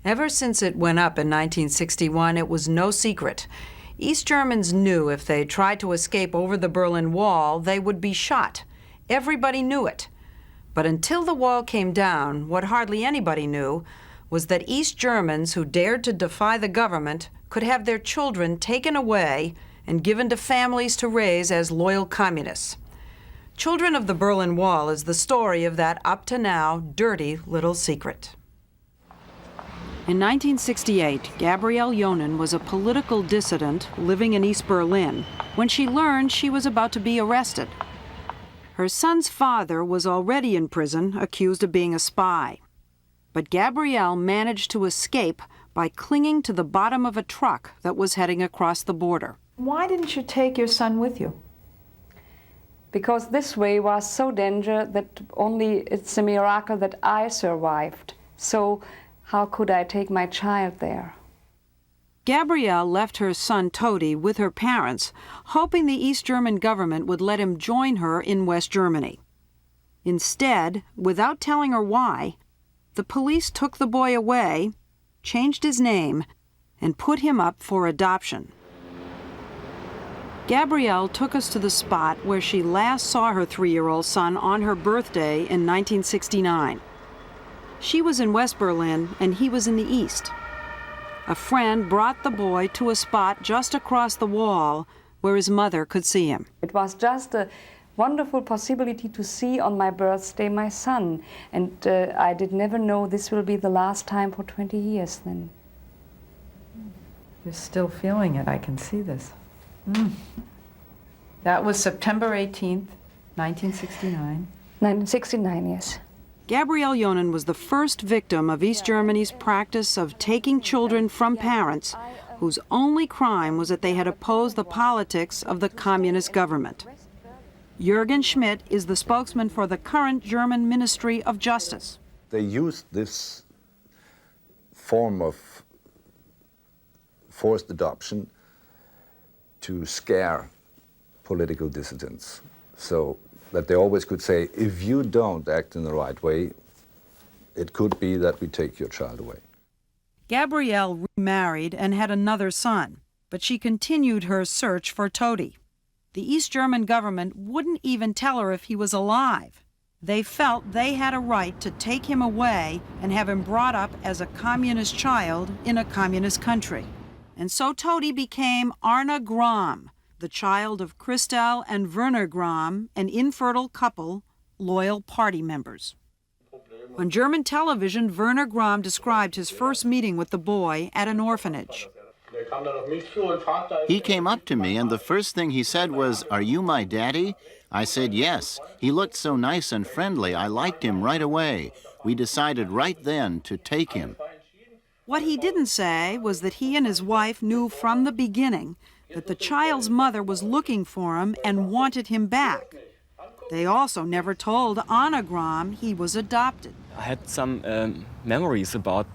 Ever since it went up in 1961, it was no secret. East Germans knew if they tried to escape over the Berlin Wall, they would be shot. Everybody knew it. But until the wall came down, what hardly anybody knew was that East Germans who dared to defy the government could have their children taken away and given to families to raise as loyal communists. Children of the Berlin Wall is the story of that up to now dirty little secret. In 1968, Gabrielle Yonan was a political dissident living in East Berlin when she learned she was about to be arrested. Her son's father was already in prison, accused of being a spy. But Gabrielle managed to escape by clinging to the bottom of a truck that was heading across the border. Why didn't you take your son with you? Because this way was so dangerous that only it's a miracle that I survived. So how could I take my child there? Gabrielle left her son Todi with her parents, hoping the East German government would let him join her in West Germany. Instead, without telling her why, the police took the boy away, changed his name, and put him up for adoption. Gabrielle took us to the spot where she last saw her 3-year-old son on her birthday in 1969. She was in West Berlin and he was in the East. A friend brought the boy to a spot just across the wall where his mother could see him. It was just a wonderful possibility to see on my birthday my son. And I did never know this will be the last time for 20 years then. You're still feeling it, I can see this. That was September 18th, 1969. 1969, yes. Gabrielle Yonan was the first victim of East Germany's practice of taking children from parents whose only crime was that they had opposed the politics of the communist government. Jürgen Schmidt is the spokesman for the current German Ministry of Justice. They used this form of forced adoption to scare political dissidents, so that they always could say, if you don't act in the right way, it could be that we take your child away. Gabrielle remarried and had another son, but she continued her search for Todi. The East German government wouldn't even tell her if he was alive. They felt they had a right to take him away and have him brought up as a communist child in a communist country. And so Todi became Arne Gram, the child of Christel and Werner Gram, an infertile couple, loyal party members. On German television, Werner Gram described his first meeting with the boy at an orphanage. He came up to me, and the first thing he said was, "Are you my daddy?" I said, "Yes." He looked so nice and friendly, I liked him right away. We decided right then to take him. What he didn't say was that he and his wife knew from the beginning that the child's mother was looking for him and wanted him back. They also never told Arne Gram he was adopted. I had some memories about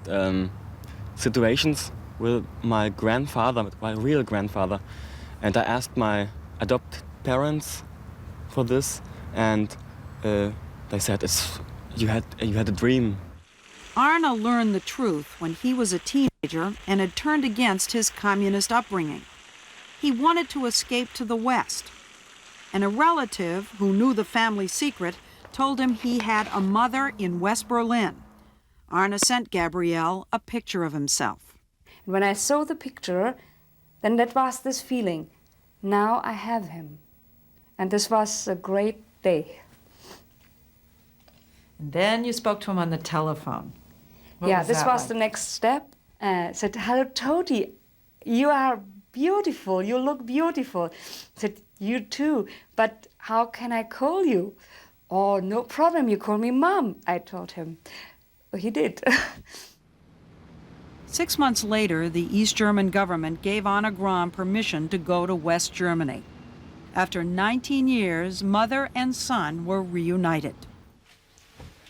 situations with my grandfather, my real grandfather, and I asked my adopted parents for this, and they said, you had a dream. Arne learned the truth when he was a teenager and had turned against his communist upbringing. He wanted to escape to the West, and a relative who knew the family secret told him he had a mother in West Berlin. Arne sent Gabrielle a picture of himself. When I saw the picture, then that was this feeling. Now I have him. And this was a great day. And then you spoke to him on the telephone. Yeah, this was the next step. Said, "Hello, Todi, you are beautiful, you look beautiful." Said, "You too, but how can I call you?" "Oh, no problem, you call me Mom," I told him. Well, he did. 6 months later, the East German government gave Arne Gram permission to go to West Germany. After 19 years, mother and son were reunited.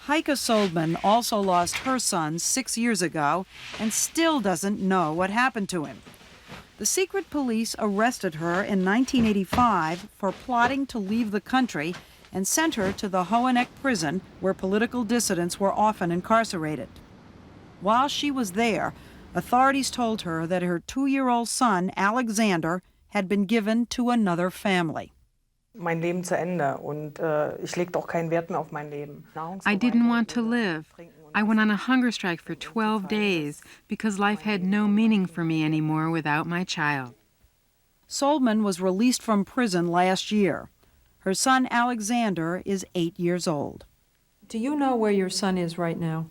Heike Soldman also lost her son 6 years ago and still doesn't know what happened to him. The secret police arrested her in 1985 for plotting to leave the country and sent her to the Hoheneck prison, where political dissidents were often incarcerated. While she was there, authorities told her that her 2-year-old son, Alexander, had been given to another family. Mein Leben zu Ende und ich legte auch keinen Wert mehr auf mein Leben. I didn't want to live. I went on a hunger strike for 12 days because life had no meaning for me anymore without my child. Solman was released from prison last year. Her son Alexander is 8 years old. Do you know where your son is right now?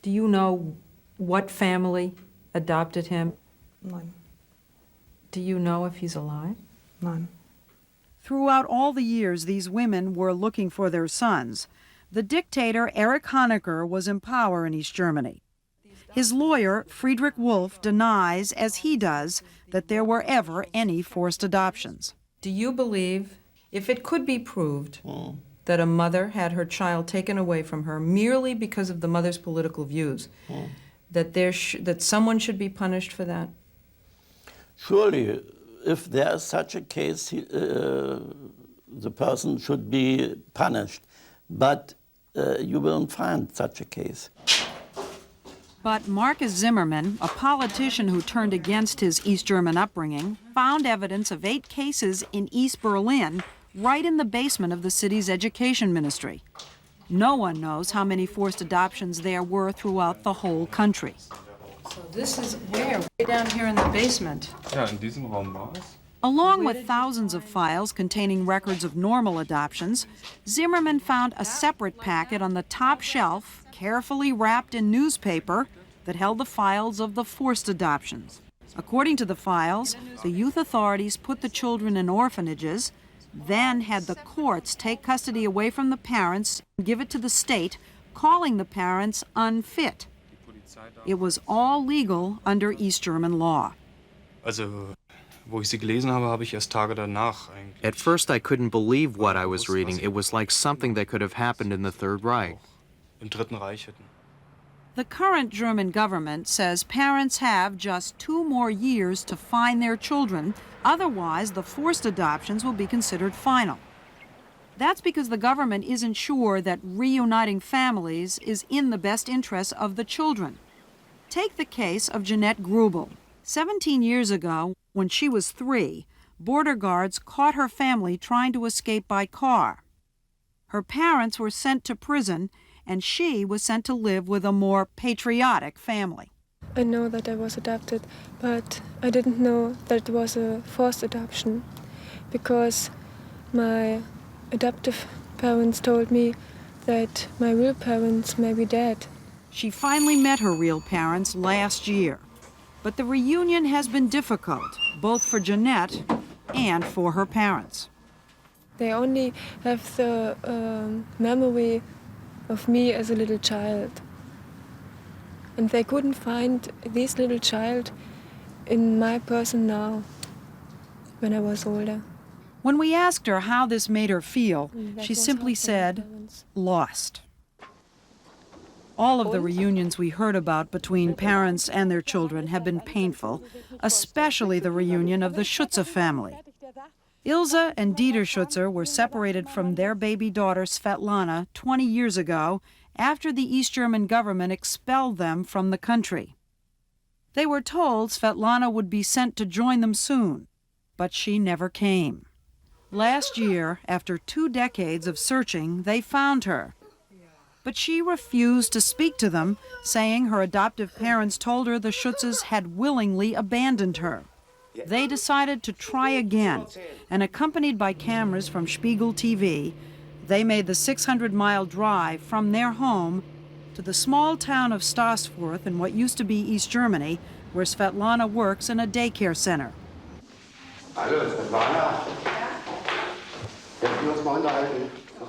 Do you know what family adopted him? Nein. Do you know if he's alive? Nein. Throughout all the years these women were looking for their sons, the dictator Erich Honecker was in power in East Germany. His lawyer, Friedrich Wolf, denies, as he does, that there were ever any forced adoptions. Do you believe, if it could be proved, that a mother had her child taken away from her merely because of the mother's political views, that someone should be punished for that? Surely, if there is such a case, the person should be punished. But you won't find such a case. But Marcus Zimmermann, a politician who turned against his East German upbringing, found evidence of 8 cases in East Berlin right in the basement of the city's education ministry. No one knows how many forced adoptions there were throughout the whole country. So this is where? Way down here in the basement. Ja, in diesem Raum war es. Along with thousands of files containing records of normal adoptions, Zimmermann found a separate packet on the top shelf, carefully wrapped in newspaper, that held the files of the forced adoptions. According to the files, the youth authorities put the children in orphanages, then had the courts take custody away from the parents and give it to the state, calling the parents unfit. It was all legal under East German law. Also, wo ich sie gelesen habe, habe ich erst Tage danach eigentlich. At first, I couldn't believe what I was reading. It was like something that could have happened in the Third Reich. Im Dritten Reich hätten. The current German government says parents have just 2 more years to find their children, otherwise the forced adoptions will be considered final. That's because the government isn't sure that reuniting families is in the best interests of the children. Take the case of Jeanette Grubel. 17 years ago, when she was 3, border guards caught her family trying to escape by car. Her parents were sent to prison, and she was sent to live with a more patriotic family. I know that I was adopted, but I didn't know that it was a forced adoption, because my adoptive parents told me that my real parents may be dead. She finally met her real parents last year. But the reunion has been difficult, both for Jeanette and for her parents. They only have the memory of me as a little child. And they couldn't find this little child in my person now, when I was older. When we asked her how this made her feel, she simply said, lost. All of the reunions we heard about between parents and their children have been painful, especially the reunion of the Schutzer family. Ilse and Dieter Schutzer were separated from their baby daughter Svetlana 20 years ago after the East German government expelled them from the country. They were told Svetlana would be sent to join them soon, but she never came. Last year, after 2 decades of searching, they found her. But she refused to speak to them, saying her adoptive parents told her the Schutzes had willingly abandoned her. They decided to try again, and accompanied by cameras from Spiegel TV, they made the 600-mile drive from their home to the small town of Stassfurt in what used to be East Germany, where Svetlana works in a daycare center.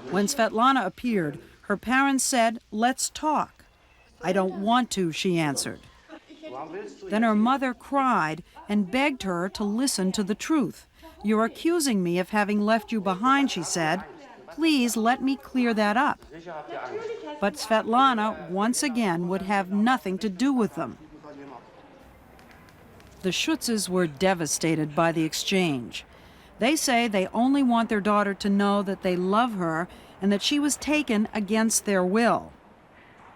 When Svetlana appeared, her parents said, "Let's talk." "I don't want to," she answered. Then her mother cried and begged her to listen to the truth. "You're accusing me of having left you behind," she said. "Please let me clear that up." But Svetlana once again would have nothing to do with them. The Schutzes were devastated by the exchange. They say they only want their daughter to know that they love her and that she was taken against their will.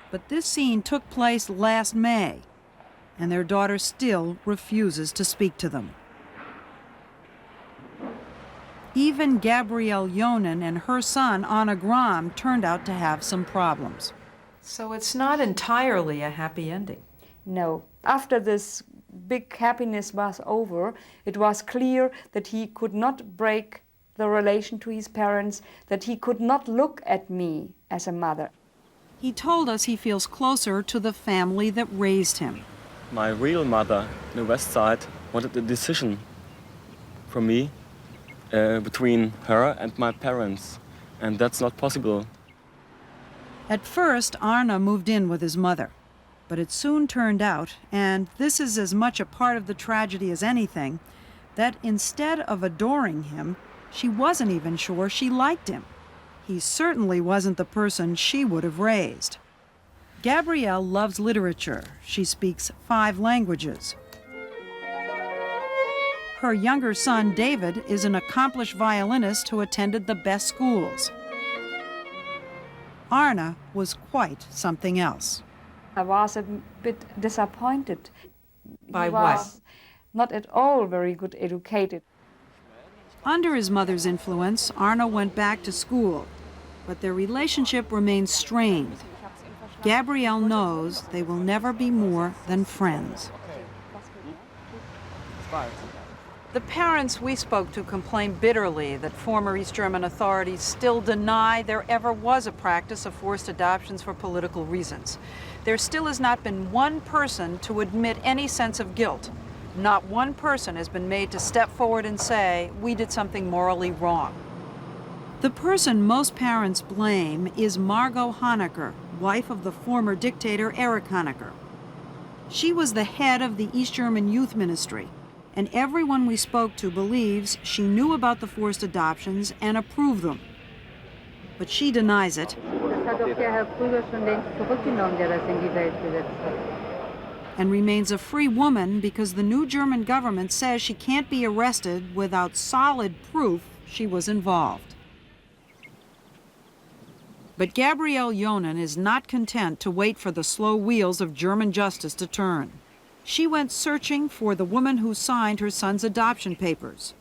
But this scene took place last May, and their daughter still refuses to speak to them. Even Gabrielle Yonan and her son, Anna Gram, turned out to have some problems. So it's not entirely a happy ending. No. After this big happiness was over, it was clear that he could not break the relation to his parents, that he could not look at me as a mother. He told us he feels closer to the family that raised him. My real mother, the West Side, wanted a decision from me between her and my parents, and that's not possible. At first, Arna moved in with his mother, but it soon turned out, and this is as much a part of the tragedy as anything, that instead of adoring him, she wasn't even sure she liked him. He certainly wasn't the person she would have raised. Gabrielle loves literature. She speaks 5 languages. Her younger son, David, is an accomplished violinist who attended the best schools. Arna was quite something else. I was a bit disappointed. By He what? was not at all very good educated. Under his mother's influence, Arna went back to school, but their relationship remains strained. Gabrielle knows they will never be more than friends. The parents we spoke to complained bitterly that former East German authorities still deny there ever was a practice of forced adoptions for political reasons. There still has not been one person to admit any sense of guilt. Not one person has been made to step forward and say, we did something morally wrong. The person most parents blame is Margot Honecker, wife of the former dictator Erich Honecker. She was the head of the East German Youth Ministry, and everyone we spoke to believes she knew about the forced adoptions and approved them. But she denies it and remains a free woman because the new German government says she can't be arrested without solid proof she was involved. But Gabrielle Yonan is not content to wait for the slow wheels of German justice to turn. She went searching for the woman who signed her son's adoption papers.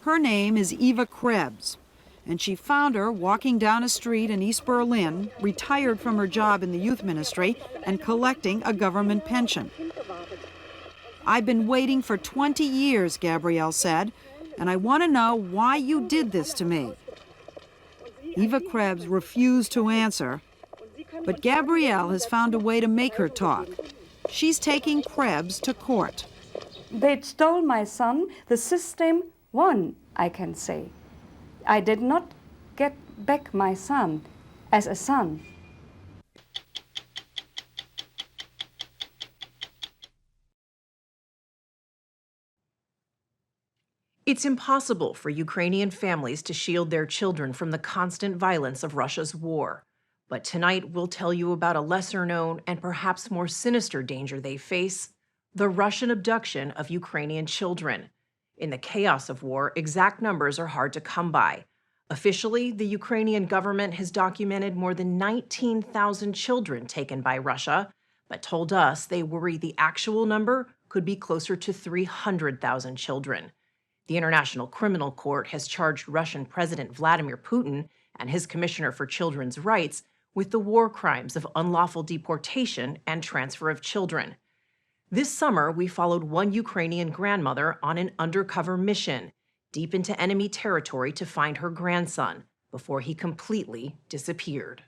Her name is Eva Krebs, and she found her walking down a street in East Berlin, retired from her job in the youth ministry and collecting a government pension. I've been waiting for 20 years, Gabrielle said, and I want to know why you did this to me. Eva Krebs refused to answer, but Gabrielle has found a way to make her talk. She's taking Krebs to court. They stole my son. The system won, I can say. I did not get back my son as a son. It's impossible for Ukrainian families to shield their children from the constant violence of Russia's war. But tonight we'll tell you about a lesser-known and perhaps more sinister danger they face: the Russian abduction of Ukrainian children. In the chaos of war, exact numbers are hard to come by. Officially, the Ukrainian government has documented more than 19,000 children taken by Russia, but told us they worry the actual number could be closer to 300,000 children. The International Criminal Court has charged Russian President Vladimir Putin and his Commissioner for Children's Rights with the war crimes of unlawful deportation and transfer of children. This summer, we followed one Ukrainian grandmother on an undercover mission, deep into enemy territory to find her grandson before he completely disappeared.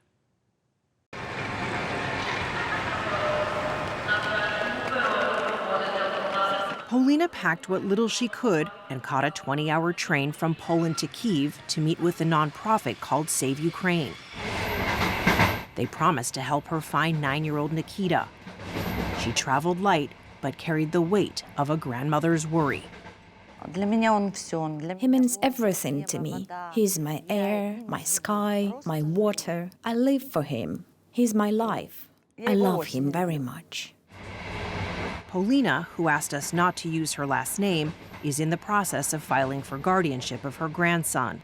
Polina packed what little she could and caught a 20-hour train from Poland to Kyiv to meet with a nonprofit called Save Ukraine. They promised to help her find 9-year-old Nikita. She traveled light, but carried the weight of a grandmother's worry. He means everything to me. He's my air, my sky, my water. I live for him. He's my life. I love him very much. Polina, who asked us not to use her last name, is in the process of filing for guardianship of her grandson.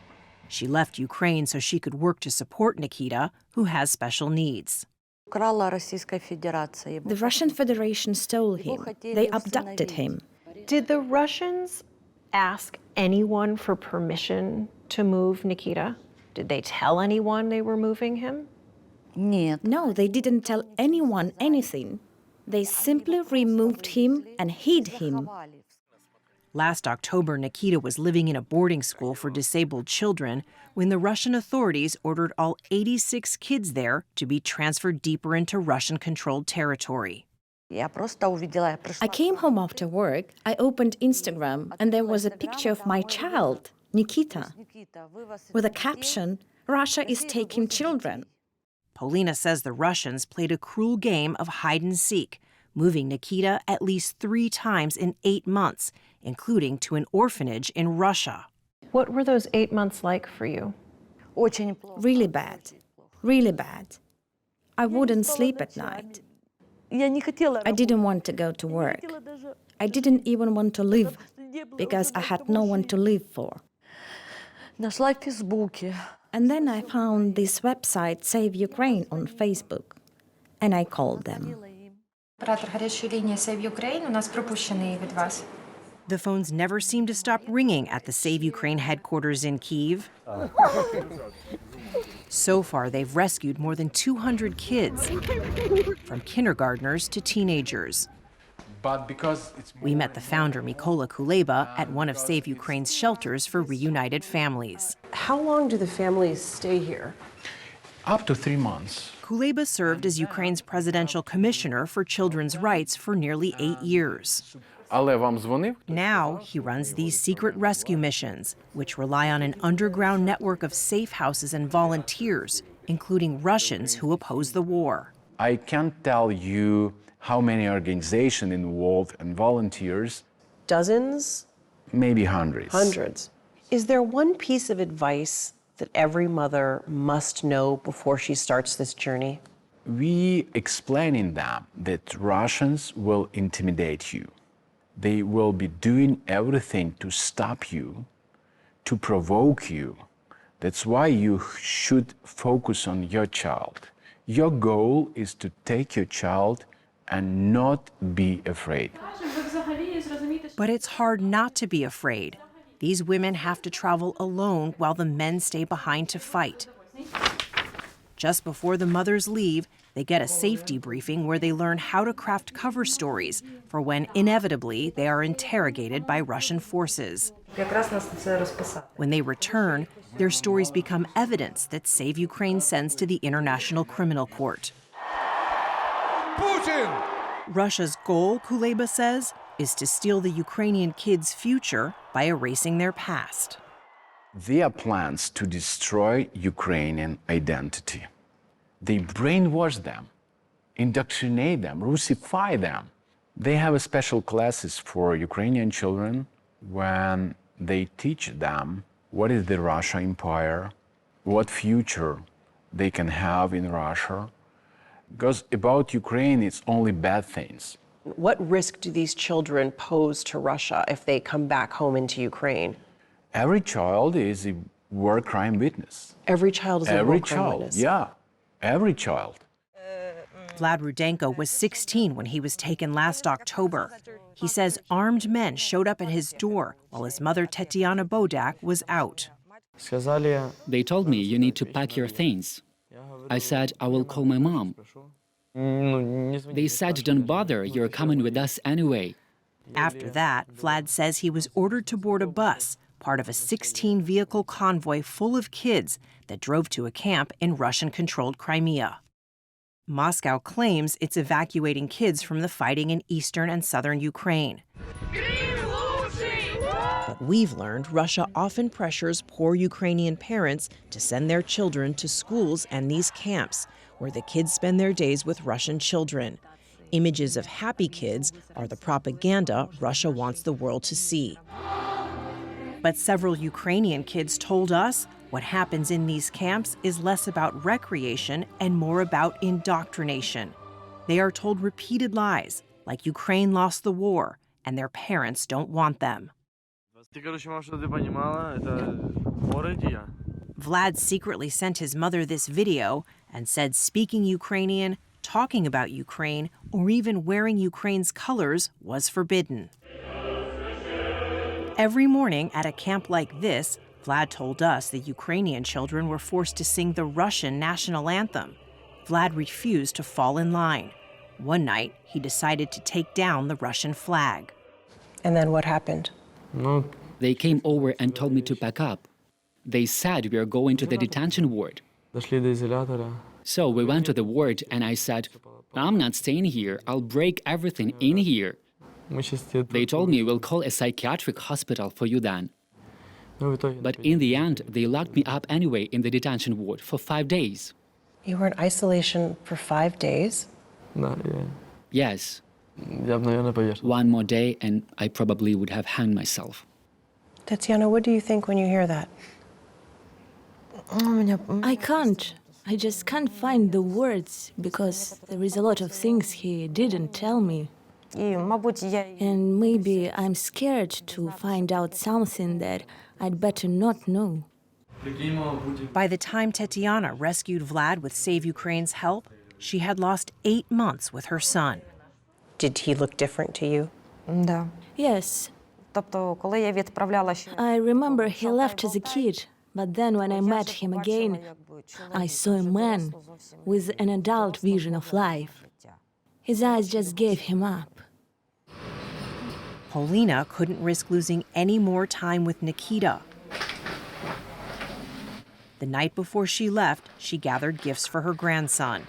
She left Ukraine so she could work to support Nikita, who has special needs. The Russian Federation stole him. They abducted him. Did the Russians ask anyone for permission to move Nikita? Did they tell anyone they were moving him? No, they didn't tell anyone anything. They simply removed him and hid him. Last October, Nikita was living in a boarding school for disabled children when the Russian authorities ordered all 86 kids there to be transferred deeper into Russian-controlled territory. I came home after work, I opened Instagram, and there was a picture of my child, Nikita, with a caption, "Russia is taking children." Polina says the Russians played a cruel game of hide-and-seek, moving Nikita at least 3 times in 8 months, including to an orphanage in Russia. What were those 8 months like for you? Really bad. Really bad. I wouldn't sleep at night. I didn't want to go to work. I didn't even want to live because I had no one to live for. And then I found this website, Save Ukraine, on Facebook, and I called them. The phones never seem to stop ringing at the Save Ukraine headquarters in Kyiv. So far, they've rescued more than 200 kids, from kindergartners to teenagers. But because We met the founder, Mykola Kuleba, at one of Save Ukraine's shelters for reunited families. How long do the families stay here? up to 3 months. Kuleba served as Ukraine's presidential commissioner for children's rights for nearly 8 years. Now he runs these secret rescue missions, which rely on an underground network of safe houses and volunteers, including Russians who oppose the war. I can't tell you how many organizations involved and volunteers. Dozens? Maybe hundreds. Hundreds. Is there one piece of advice that every mother must know before she starts this journey? We explaining them that Russians will intimidate you. They will be doing everything to stop you, to provoke you. That's why you should focus on your child. Your goal is to take your child and not be afraid. But it's hard not to be afraid. These women have to travel alone while the men stay behind to fight. Just before the mothers leave, they get a safety briefing where they learn how to craft cover stories for when, inevitably, they are interrogated by Russian forces. When they return, their stories become evidence that Save Ukraine sends to the International Criminal Court. Putin! Russia's goal, Kuleba says, is to steal the Ukrainian kids' future by erasing their past. Their plans to destroy Ukrainian identity. They brainwash them, indoctrinate them, Russify them. They have special classes for Ukrainian children when they teach them what is the Russia Empire, what future they can have in Russia. Because about Ukraine, it's only bad things. What risk do these children pose to Russia if they come back home into Ukraine? Every child is a war crime witness. Every child is a war crime witness? Yeah, every child. Vlad Rudenko was 16 when he was taken last October. He says armed men showed up at his door while his mother, Tetiana Bodak, was out. They told me, you need to pack your things. I said, I will call my mom. They said, don't bother, you're coming with us anyway. After that, Vlad says he was ordered to board a bus, part of a 16-vehicle convoy full of kids that drove to a camp in Russian-controlled Crimea. Moscow claims it's evacuating kids from the fighting in eastern and southern Ukraine. But we've learned Russia often pressures poor Ukrainian parents to send their children to schools and these camps, where the kids spend their days with Russian children. Images of happy kids are the propaganda Russia wants the world to see. But several Ukrainian kids told us what happens in these camps is less about recreation and more about indoctrination. They are told repeated lies, like Ukraine lost the war and their parents don't want them. Vlad secretly sent his mother this video and said speaking Ukrainian talking about Ukraine or even wearing Ukraine's colors was forbidden. Every morning at a camp like this, Vlad told us the Ukrainian children were forced to sing the Russian national anthem. Vlad refused to fall in line. One night, he decided to take down the Russian flag. And then what happened? They came over and told me to pack up. They said we are going to the detention ward. So we went to the ward and I said, I'm not staying here. I'll break everything in here. They told me we'll call a psychiatric hospital for you then. But in the end, they locked me up anyway in the detention ward for 5 days. You were in isolation for 5 days? Yes. One more day and I probably would have hanged myself. Tatiana, what do you think when you hear that? I can't. I just can't find the words because there is a lot of things he didn't tell me. And maybe I'm scared to find out something that I'd better not know. By the time Tatiana rescued Vlad with Save Ukraine's help, she had lost 8 months with her son. Did he look different to you? Yes. I remember he left as a kid, but then when I met him again, I saw a man with an adult vision of life. His eyes just gave him up. Polina couldn't risk losing any more time with Nikita. The night before she left, she gathered gifts for her grandson.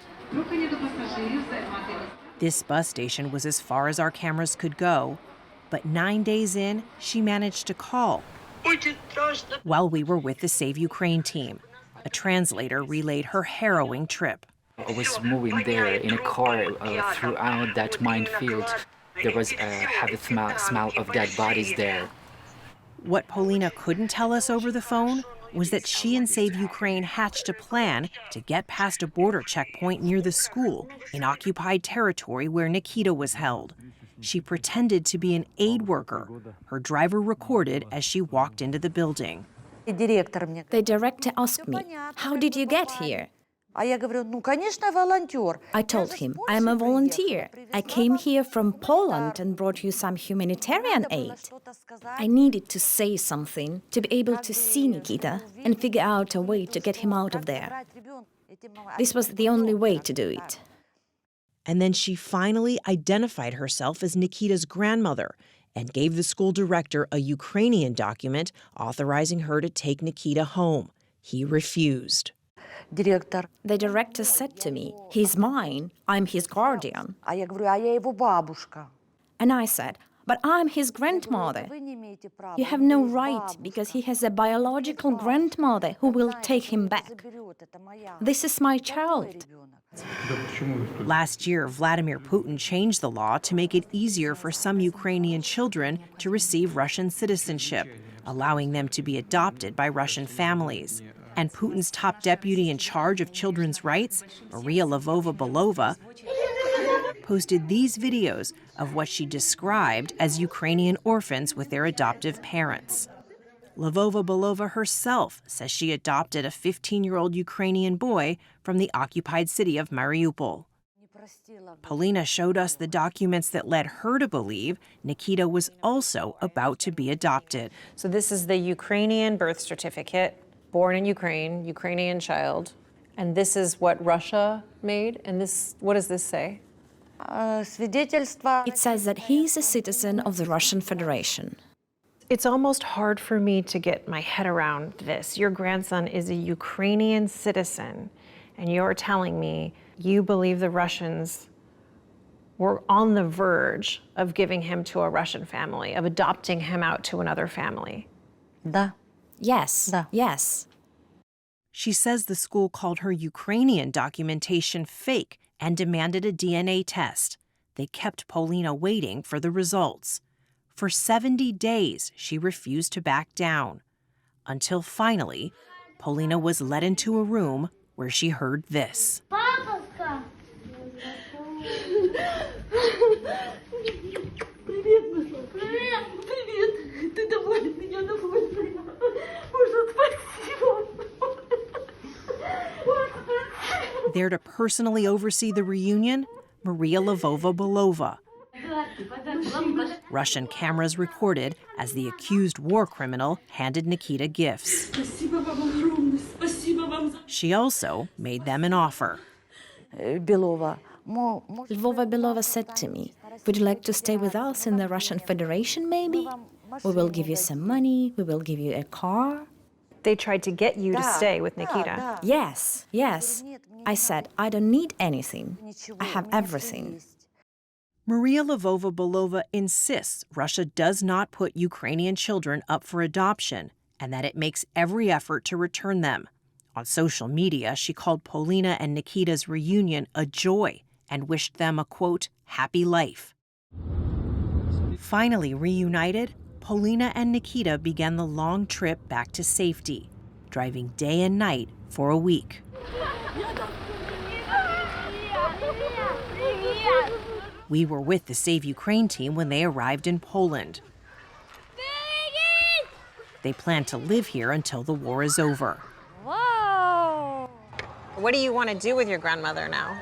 This bus station was as far as our cameras could go, but 9 days in, she managed to call while we were with the Save Ukraine team. A translator relayed her harrowing trip. I was moving there in a car throughout that minefield. There was a heavy smell of dead bodies there. What Polina couldn't tell us over the phone was that she and Save Ukraine hatched a plan to get past a border checkpoint near the school in occupied territory where Nikita was held. She pretended to be an aid worker. Her driver recorded as she walked into the building. The director asked me, "How did you get here?" I told him, "I'm a volunteer. I came here from Poland and brought you some humanitarian aid." I needed to say something to be able to see Nikita and figure out a way to get him out of there. This was the only way to do it. And then she finally identified herself as Nikita's grandmother and gave the school director a Ukrainian document authorizing her to take Nikita home. He refused. The director said to me, "He's mine, I'm his guardian." And I said, "But I'm his grandmother." "You have no right because he has a biological grandmother who will take him back. This is my child." Last year, Vladimir Putin changed the law to make it easier for some Ukrainian children to receive Russian citizenship, allowing them to be adopted by Russian families. And Putin's top deputy in charge of children's rights, Maria Lvova-Belova, posted these videos of what she described as Ukrainian orphans with their adoptive parents. Lvova-Belova herself says she adopted a 15-year-old Ukrainian boy from the occupied city of Mariupol. Polina showed us the documents that led her to believe Nikita was also about to be adopted. So this is the Ukrainian birth certificate, born in Ukraine, Ukrainian child. And this is what Russia made? And this, what does this say? It says that he is a citizen of the Russian Federation. It's almost hard for me to get my head around this. Your grandson is a Ukrainian citizen, and you're telling me you believe the Russians were on the verge of giving him to a Russian family, of adopting him out to another family. Yes, yes. She says the school called her Ukrainian documentation fake and demanded a DNA test. They kept Polina waiting for the results. For 70 days, she refused to back down, until finally, Polina was led into a room where she heard this. There to personally oversee the reunion, Maria Lvova-Belova. Russian cameras recorded as the accused war criminal handed Nikita gifts. She also made them an offer. Lvova-Belova said to me, "Would you like to stay with us in the Russian Federation, maybe? We will give you some money, we will give you a car." They tried to get you to stay with Nikita. Yes, yes. I said, "I don't need anything. I have everything." Maria Lvova-Belova insists Russia does not put Ukrainian children up for adoption and that it makes every effort to return them. On social media, she called Polina and Nikita's reunion a joy and wished them a, quote, happy life. Finally reunited, Polina and Nikita began the long trip back to safety, driving day and night for a week. We were with the Save Ukraine team when they arrived in Poland. They plan to live here until the war is over. Whoa! What do you want to do with your grandmother now?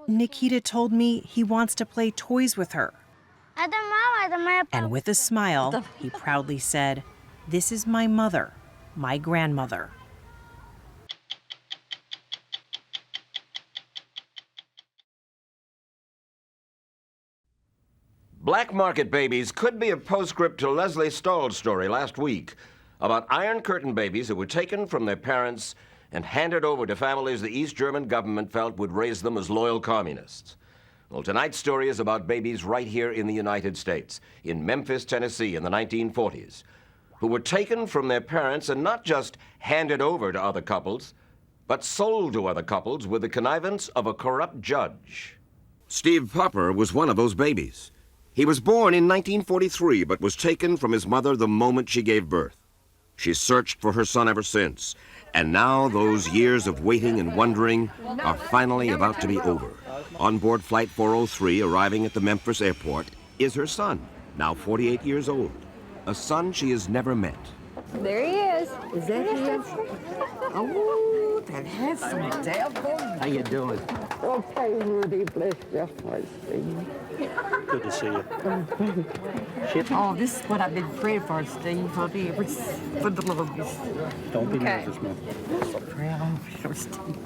Nikita told me he wants to play toys with her. And with a smile, he proudly said, "This is my mother, my grandmother." Black market babies could be a postscript to Lesley Stahl's story last week about Iron Curtain babies who were taken from their parents and handed over to families the East German government felt would raise them as loyal communists. Well, tonight's story is about babies right here in the United States, in Memphis, Tennessee, in the 1940s, who were taken from their parents and not just handed over to other couples, but sold to other couples with the connivance of a corrupt judge. Steve Popper was one of those babies. He was born in 1943, but was taken from his mother the moment she gave birth. She's searched for her son ever since, and now those years of waiting and wondering are finally about to be over. On board Flight 403, arriving at the Memphis airport, is her son, now 48 years old, a son she has never met. There he is. Is that him? Oh, that handsome devil. How you doing? Okay, Rudy, bless your heart, Steve. Good to see you. Oh, this is what I've been praying for, Steve, for the longest. Don't be nervous, man. So proud for Steve.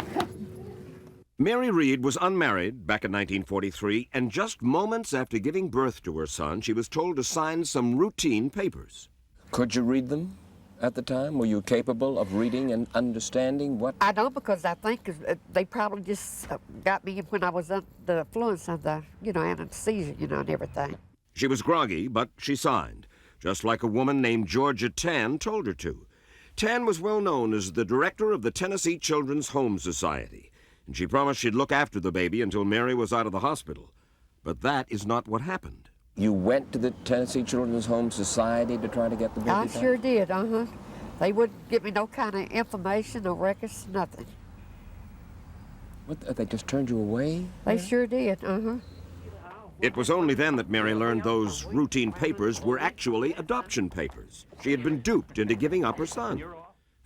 Mary Reed was unmarried back in 1943, and just moments after giving birth to her son, she was told to sign some routine papers. Could you read them at the time? Were you capable of reading and understanding what? I don't, because I think they probably just got me when I was under the influence of the, anesthesia, and everything. She was groggy, but she signed, just like a woman named Georgia Tann told her to. Tann was well known as the director of the Tennessee Children's Home Society, and she promised she'd look after the baby until Mary was out of the hospital. But that is not what happened. You went to the Tennessee Children's Home Society to try to get the baby I back? sure did, They wouldn't give me no kind of information, no records, nothing. What, they just turned you away? They sure did, It was only then that Mary learned those routine papers were actually adoption papers. She had been duped into giving up her son.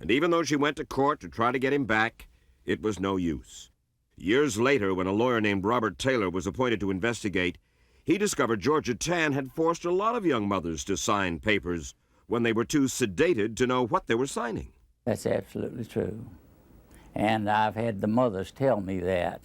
And even though she went to court to try to get him back, it was no use. Years later, when a lawyer named Robert Taylor was appointed to investigate, he discovered Georgia Tann had forced a lot of young mothers to sign papers when they were too sedated to know what they were signing. That's absolutely true. And I've had the mothers tell me that.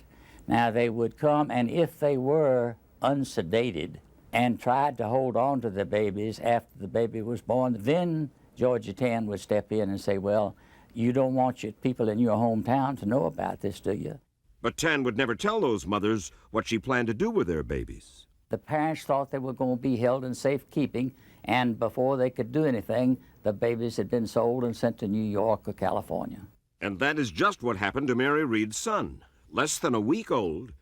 Now, they would come, and if they were unsedated and tried to hold on to the babies after the baby was born, then Georgia Tann would step in and say, well, you don't want your people in your hometown to know about this, do you? But Tann would never tell those mothers what she planned to do with their babies. The parents thought they were going to be held in safekeeping, and before they could do anything, the babies had been sold and sent to New York or California. And that is just what happened to Mary Reed's son. Less than a week old,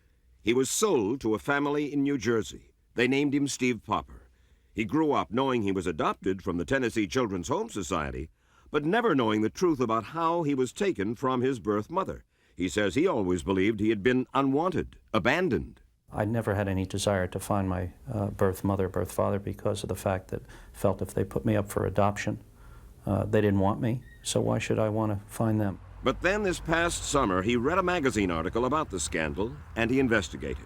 he was sold to a family in New Jersey. They named him Steve Popper. He grew up knowing he was adopted from the Tennessee Children's Home Society, but never knowing the truth about how he was taken from his birth mother. He says he always believed he had been unwanted, abandoned. I never had any desire to find my birth mother, birth father, because of the fact that felt if they put me up for adoption, they didn't want me, so why should I want to find them? But then this past summer, he read a magazine article about the scandal, and he investigated.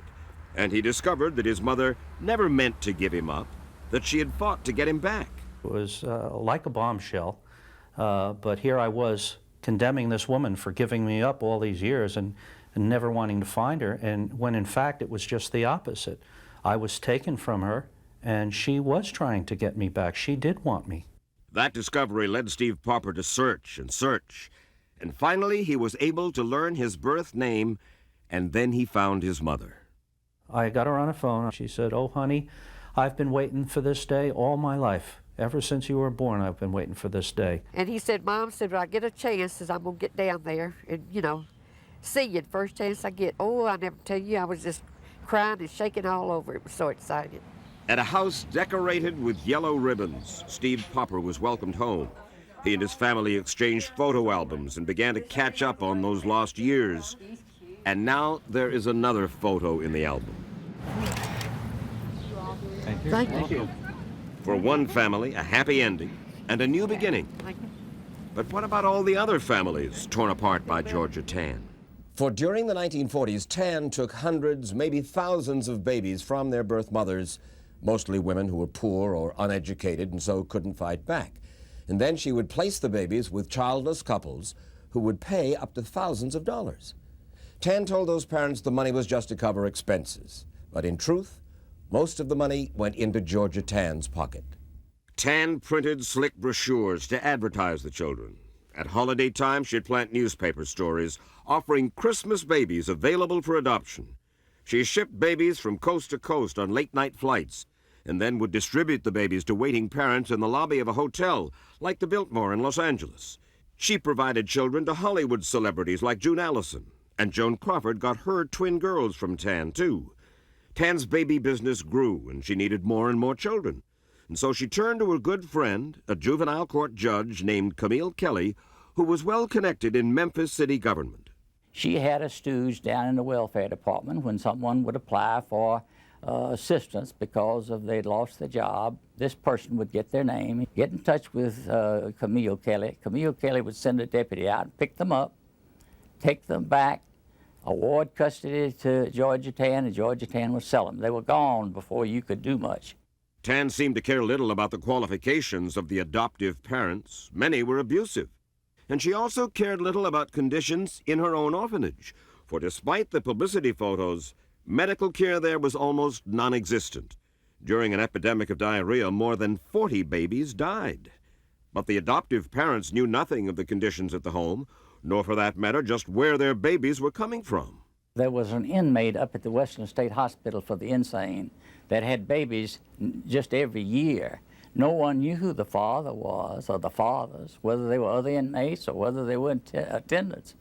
And he discovered that his mother never meant to give him up, that she had fought to get him back. It was like a bombshell, but here I was condemning this woman for giving me up all these years and never wanting to find her, and when in fact it was just the opposite. I was taken from her, and she was trying to get me back. She did want me. That discovery led Steve Popper to search and search, and finally he was able to learn his birth name, and then he found his mother. I got her on the phone. She said, "Oh, honey, I've been waiting for this day all my life. Ever since you were born, I've been waiting for this day." And he said, Mom said, when I get a chance, says I'm going to get down there and, you know, see you the first chance I get. Oh, I never tell you, I was just crying and shaking all over. It was so exciting. At a house decorated with yellow ribbons, Steve Popper was welcomed home. He and his family exchanged photo albums and began to catch up on those lost years. And now there is another photo in the album. Thank you. Thank you. For one family, a happy ending and a new beginning. But what about all the other families torn apart by Georgia Tann? For during the 1940s, Tann took hundreds, maybe thousands of babies from their birth mothers, mostly women who were poor or uneducated and so couldn't fight back. And then she would place the babies with childless couples who would pay up to thousands of dollars. Tann told those parents the money was just to cover expenses. But in truth, most of the money went into Georgia Tann's pocket. Tann printed slick brochures to advertise the children. At holiday time, she'd plant newspaper stories offering Christmas babies available for adoption. She shipped babies from coast to coast on late-night flights and then would distribute the babies to waiting parents in the lobby of a hotel like the Biltmore in Los Angeles. She provided children to Hollywood celebrities like June Allison, and Joan Crawford got her twin girls from Tann, too. Tann's baby business grew, and she needed more and more children. And so she turned to her good friend, a juvenile court judge named Camille Kelly, who was well connected in Memphis city government. She had a stooge down in the welfare department when someone would apply for assistance because they'd lost their job. This person would get their name, get in touch with Camille Kelly. Camille Kelly would send a deputy out and pick them up, take them back, award custody to Georgia Tann, and Georgia Tann would sell them. They were gone before you could do much. Tann seemed to care little about the qualifications of the adoptive parents. Many were abusive. And she also cared little about conditions in her own orphanage, for despite the publicity photos, medical care there was almost non-existent. During an epidemic of diarrhea, more than 40 babies died. But the adoptive parents knew nothing of the conditions at the home, nor for that matter just where their babies were coming from. There was an inmate up at the Western State Hospital for the Insane that had babies just every year. No one knew who the father was, or the fathers, whether they were other inmates or whether they were attendants.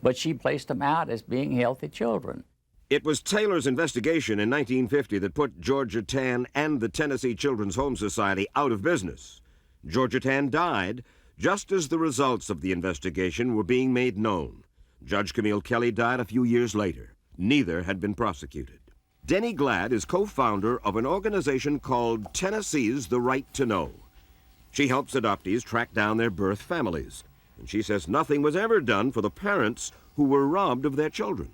But she placed them out as being healthy children. It was Taylor's investigation in 1950 that put Georgia Tann and the Tennessee Children's Home Society out of business. Georgia Tann died just as the results of the investigation were being made known. Judge Camille Kelly died a few years later. Neither had been prosecuted. Denny Glad is co-founder of an organization called Tennessee's The Right to Know. She helps adoptees track down their birth families, and she says nothing was ever done for the parents who were robbed of their children.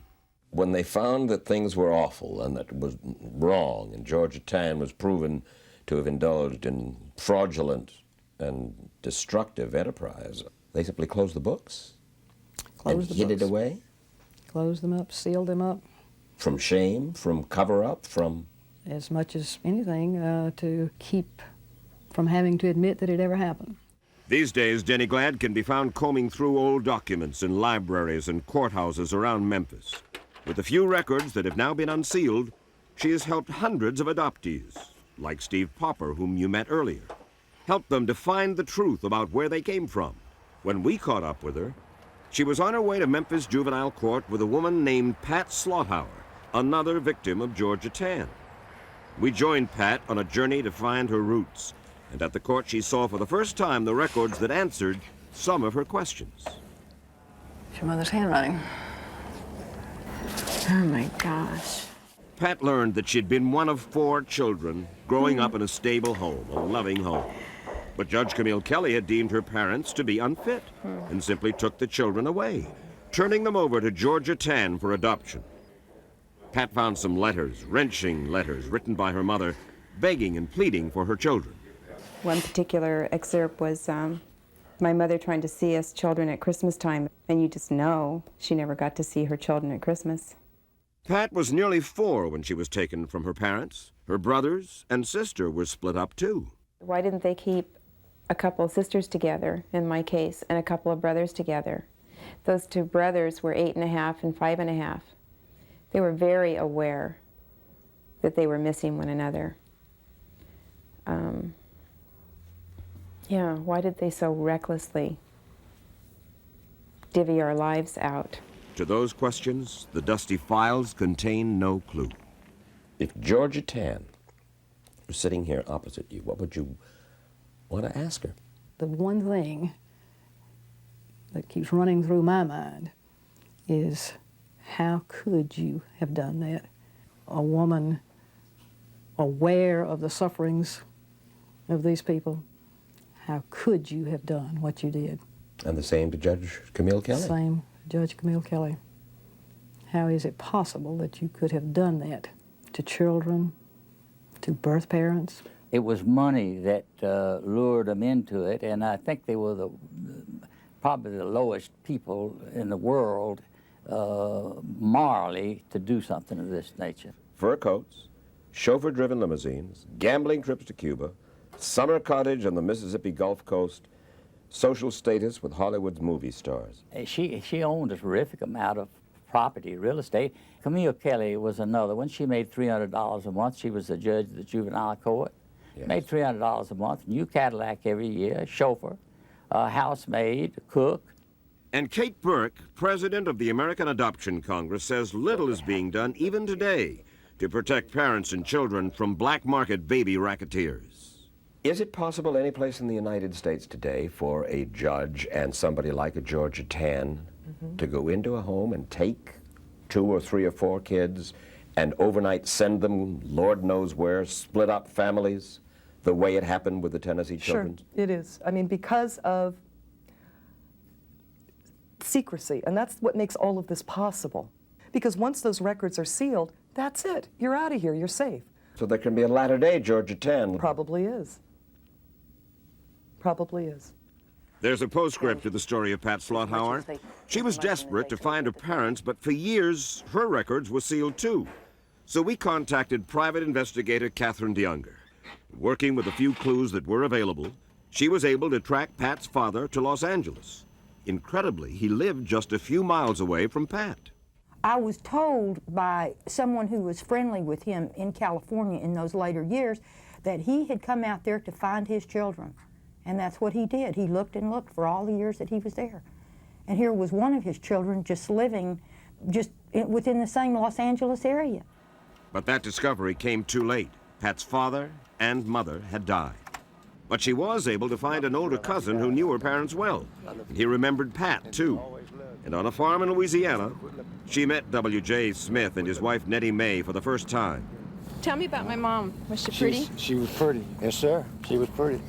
When they found that things were awful and that it was wrong, and Georgia Tann was proven to have indulged in fraudulent and destructive enterprise, they simply closed the books and hid it away? Closed them up, sealed them up. From shame, from cover-up, from... As much as anything, to keep from having to admit that it ever happened. These days, Denny Glad can be found combing through old documents in libraries and courthouses around Memphis. With the few records that have now been unsealed, she has helped hundreds of adoptees, like Steve Popper, whom you met earlier. Helped them to find the truth about where they came from. When we caught up with her, she was on her way to Memphis Juvenile Court with a woman named Pat Slothauer, another victim of Georgia Tann. We joined Pat on a journey to find her roots, and at the court she saw for the first time the records that answered some of her questions. It's your mother's handwriting. Oh my gosh. Pat learned that she'd been one of 4 children growing up in a stable home, a loving home. But Judge Camille Kelly had deemed her parents to be unfit and simply took the children away, turning them over to Georgia Tann for adoption. Pat found some letters, wrenching letters, written by her mother, begging and pleading for her children. One particular excerpt was my mother trying to see us children at Christmas time, and you just know she never got to see her children at Christmas. Pat was nearly 4 when she was taken from her parents. Her brothers and sister were split up too. Why didn't they keep a couple of sisters together, in my case, and a couple of brothers together? Those 2 brothers were 8.5 and 5.5. They were very aware that they were missing one another. Yeah, why did they so recklessly divvy our lives out? To those questions, the dusty files contain no clue. If Georgia Tann was sitting here opposite you, what would you want to ask her? The one thing that keeps running through my mind is, how could you have done that? A woman aware of the sufferings of these people, how could you have done what you did? And the same to Judge Camille Kelly? Same, Judge Camille Kelly. How is it possible that you could have done that to children, to birth parents? It was money that lured them into it, and I think they were probably the lowest people in the world morally to do something of this nature. Fur coats, chauffeur-driven limousines, gambling trips to Cuba, summer cottage on the Mississippi Gulf Coast, social status with Hollywood's movie stars. She owned a terrific amount of property, real estate. Camille Kelly was another one. She made $300 a month. She was the judge of the juvenile court. Yes. Made $300 a month, new Cadillac every year, chauffeur, housemaid, cook. And Kate Burke, president of the American Adoption Congress, says little is being done even today to protect parents and children from black market baby racketeers. Is it possible any place in the United States today for a judge and somebody like a Georgia Tann to go into a home and take 2 or 3 or 4 kids and overnight send them Lord knows where, split up families, the way it happened with the Tennessee children? Sure, it is. I mean, because of secrecy, and that's what makes all of this possible. Because once those records are sealed, that's it. You're out of here. You're safe. So there can be a latter-day Georgia Tann. Probably is. Probably is. There's a postscript to the story of Pat Slothauer. She was desperate to find her parents, but for years, her records were sealed too. So we contacted private investigator Catherine DeYounger. Working with a few clues that were available, she was able to track Pat's father to Los Angeles. Incredibly, he lived just a few miles away from Pat. I was told by someone who was friendly with him in California in those later years that he had come out there to find his children. And that's what he did. He looked and looked for all the years that he was there. And here was one of his children just living within the same Los Angeles area. But that discovery came too late. Pat's father and mother had died. But she was able to find an older cousin who knew her parents well. And he remembered Pat, too. And on a farm in Louisiana, she met W.J. Smith and his wife Nettie Mae for the first time. Tell me about my mom. Was she pretty? She was pretty. Yes, sir. She was pretty.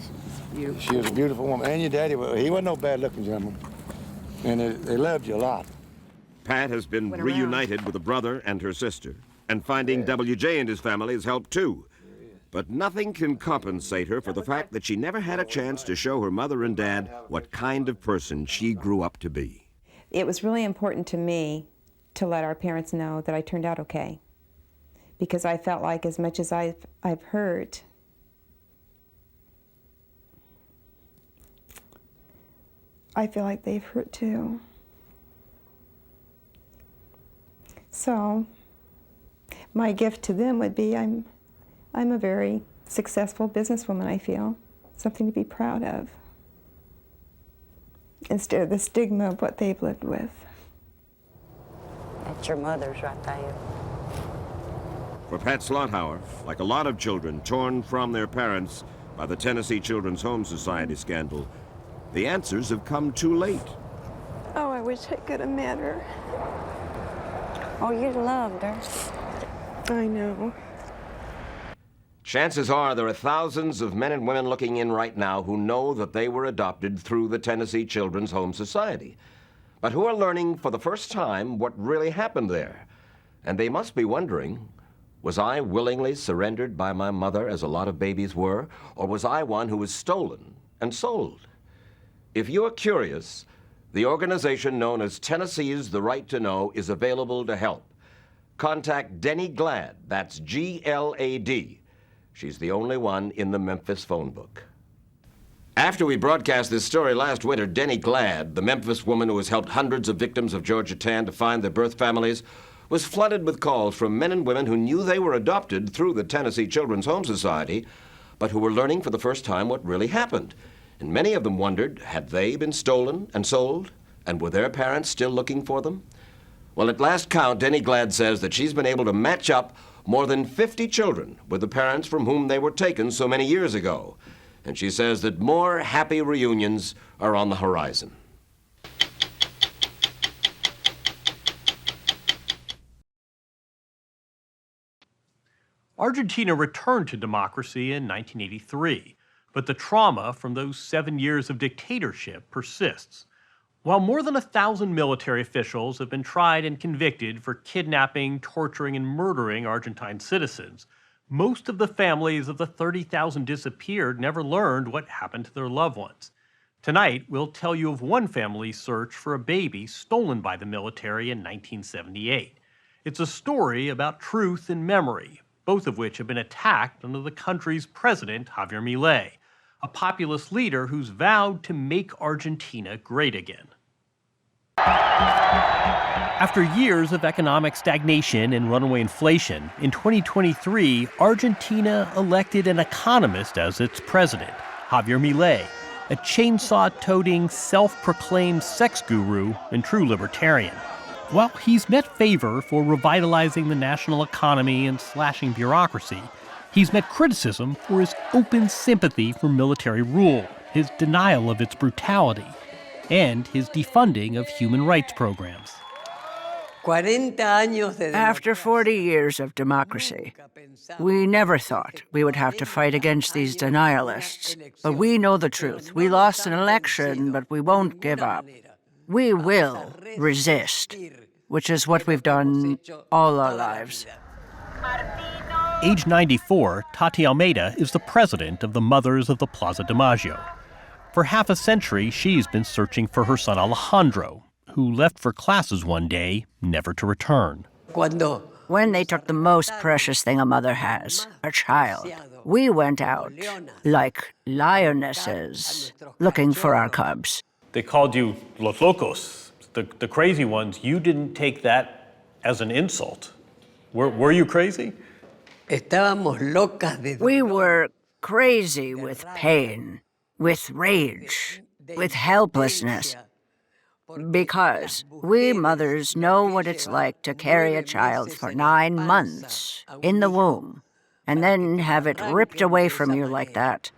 She was a beautiful woman. And your daddy, he wasn't no bad-looking gentleman. And they loved you a lot. Pat has been reunited with a brother and her sister. And finding W.J. and his family has helped, too. But nothing can compensate her for the fact that she never had a chance to show her mother and dad what kind of person she grew up to be. It was really important to me to let our parents know that I turned out okay. Because I felt like as much as I've hurt, I feel like they've hurt too. So my gift to them would be I'm a very successful businesswoman, I feel. Something to be proud of. Instead of the stigma of what they've lived with. That's your mother's right there. For Pat Slothauer, like a lot of children torn from their parents by the Tennessee Children's Home Society scandal, the answers have come too late. Oh, I wish I could have met her. Oh, you loved her. I know. Chances are there are thousands of men and women looking in right now who know that they were adopted through the Tennessee Children's Home Society, but who are learning for the first time what really happened there. And they must be wondering, was I willingly surrendered by my mother as a lot of babies were, or was I one who was stolen and sold? If you are curious, the organization known as Tennessee's The Right to Know is available to help. Contact Denny Glad, that's G-L-A-D. She's the only one in the Memphis phone book. After we broadcast this story last winter, Denny Glad, the Memphis woman who has helped hundreds of victims of Georgia Tann to find their birth families, was flooded with calls from men and women who knew they were adopted through the Tennessee Children's Home Society, but who were learning for the first time what really happened. And many of them wondered, had they been stolen and sold? And were their parents still looking for them? Well, at last count, Denny Glad says that she's been able to match up more than 50 children with the parents from whom they were taken so many years ago. And she says that more happy reunions are on the horizon. Argentina returned to democracy in 1983, but the trauma from those 7 years of dictatorship persists. While more than 1,000 military officials have been tried and convicted for kidnapping, torturing, and murdering Argentine citizens, most of the families of the 30,000 disappeared never learned what happened to their loved ones. Tonight, we'll tell you of one family's search for a baby stolen by the military in 1978. It's a story about truth and memory, both of which have been attacked under the country's president, Javier Milei, a populist leader who's vowed to make Argentina great again. After years of economic stagnation and runaway inflation, in 2023, Argentina elected an economist as its president, Javier Milei, a chainsaw-toting, self-proclaimed sex guru and true libertarian. While he's met favor for revitalizing the national economy and slashing bureaucracy, he's met criticism for his open sympathy for military rule, his denial of its brutality, and his defunding of human rights programs. After 40 years of democracy, we never thought we would have to fight against these denialists. But we know the truth. We lost an election, but we won't give up. We will resist, which is what we've done all our lives. Age 94, Tati Almeida is the president of the Mothers of the Plaza de Mayo. For half a century, she's been searching for her son Alejandro, who left for classes one day, never to return. When they took the most precious thing a mother has, a child, we went out like lionesses looking for our cubs. They called you los locos, the crazy ones. You didn't take that as an insult. Were you crazy? We were crazy with pain, with rage, with helplessness. Because we mothers know what it's like to carry a child for 9 months in the womb and then have it ripped away from you like that.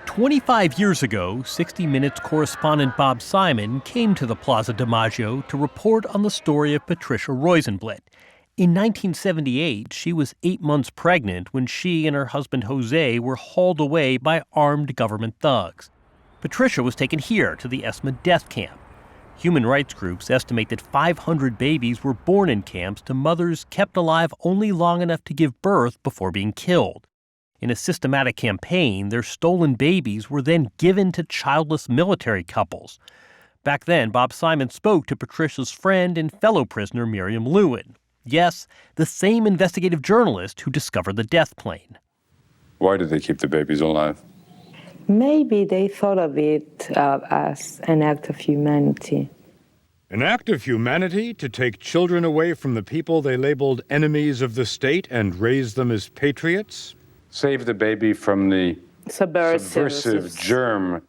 25 years ago, 60 Minutes correspondent Bob Simon came to the Plaza de Mayo to report on the story of Patricia Rosenblit. In 1978, she was 8 months pregnant when she and her husband Jose were hauled away by armed government thugs. Patricia was taken here to the Esma death camp. Human rights groups estimate that 500 babies were born in camps to mothers kept alive only long enough to give birth before being killed. In a systematic campaign, their stolen babies were then given to childless military couples. Back then, Bob Simon spoke to Patricia's friend and fellow prisoner Miriam Lewin. Yes, the same investigative journalist who discovered the death plane. Why did they keep the babies alive? Maybe they thought of it as an act of humanity. An act of humanity to take children away from the people they labeled enemies of the state and raise them as patriots? Save the baby from the subversive germ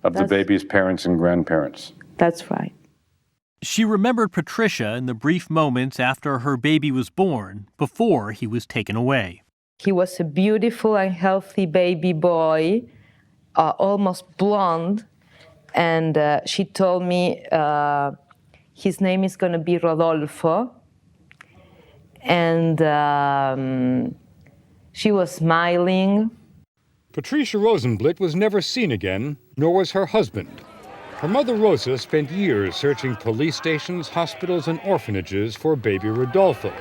of the baby's parents and grandparents. That's right. She remembered Patricia in the brief moments after her baby was born, before he was taken away. He was a beautiful and healthy baby boy, almost blonde, and she told me his name is going to be Rodolfo, and She was smiling. Patricia Rosenblit was never seen again, nor was her husband. Her mother Rosa spent years searching police stations, hospitals, and orphanages for baby Rodolfo.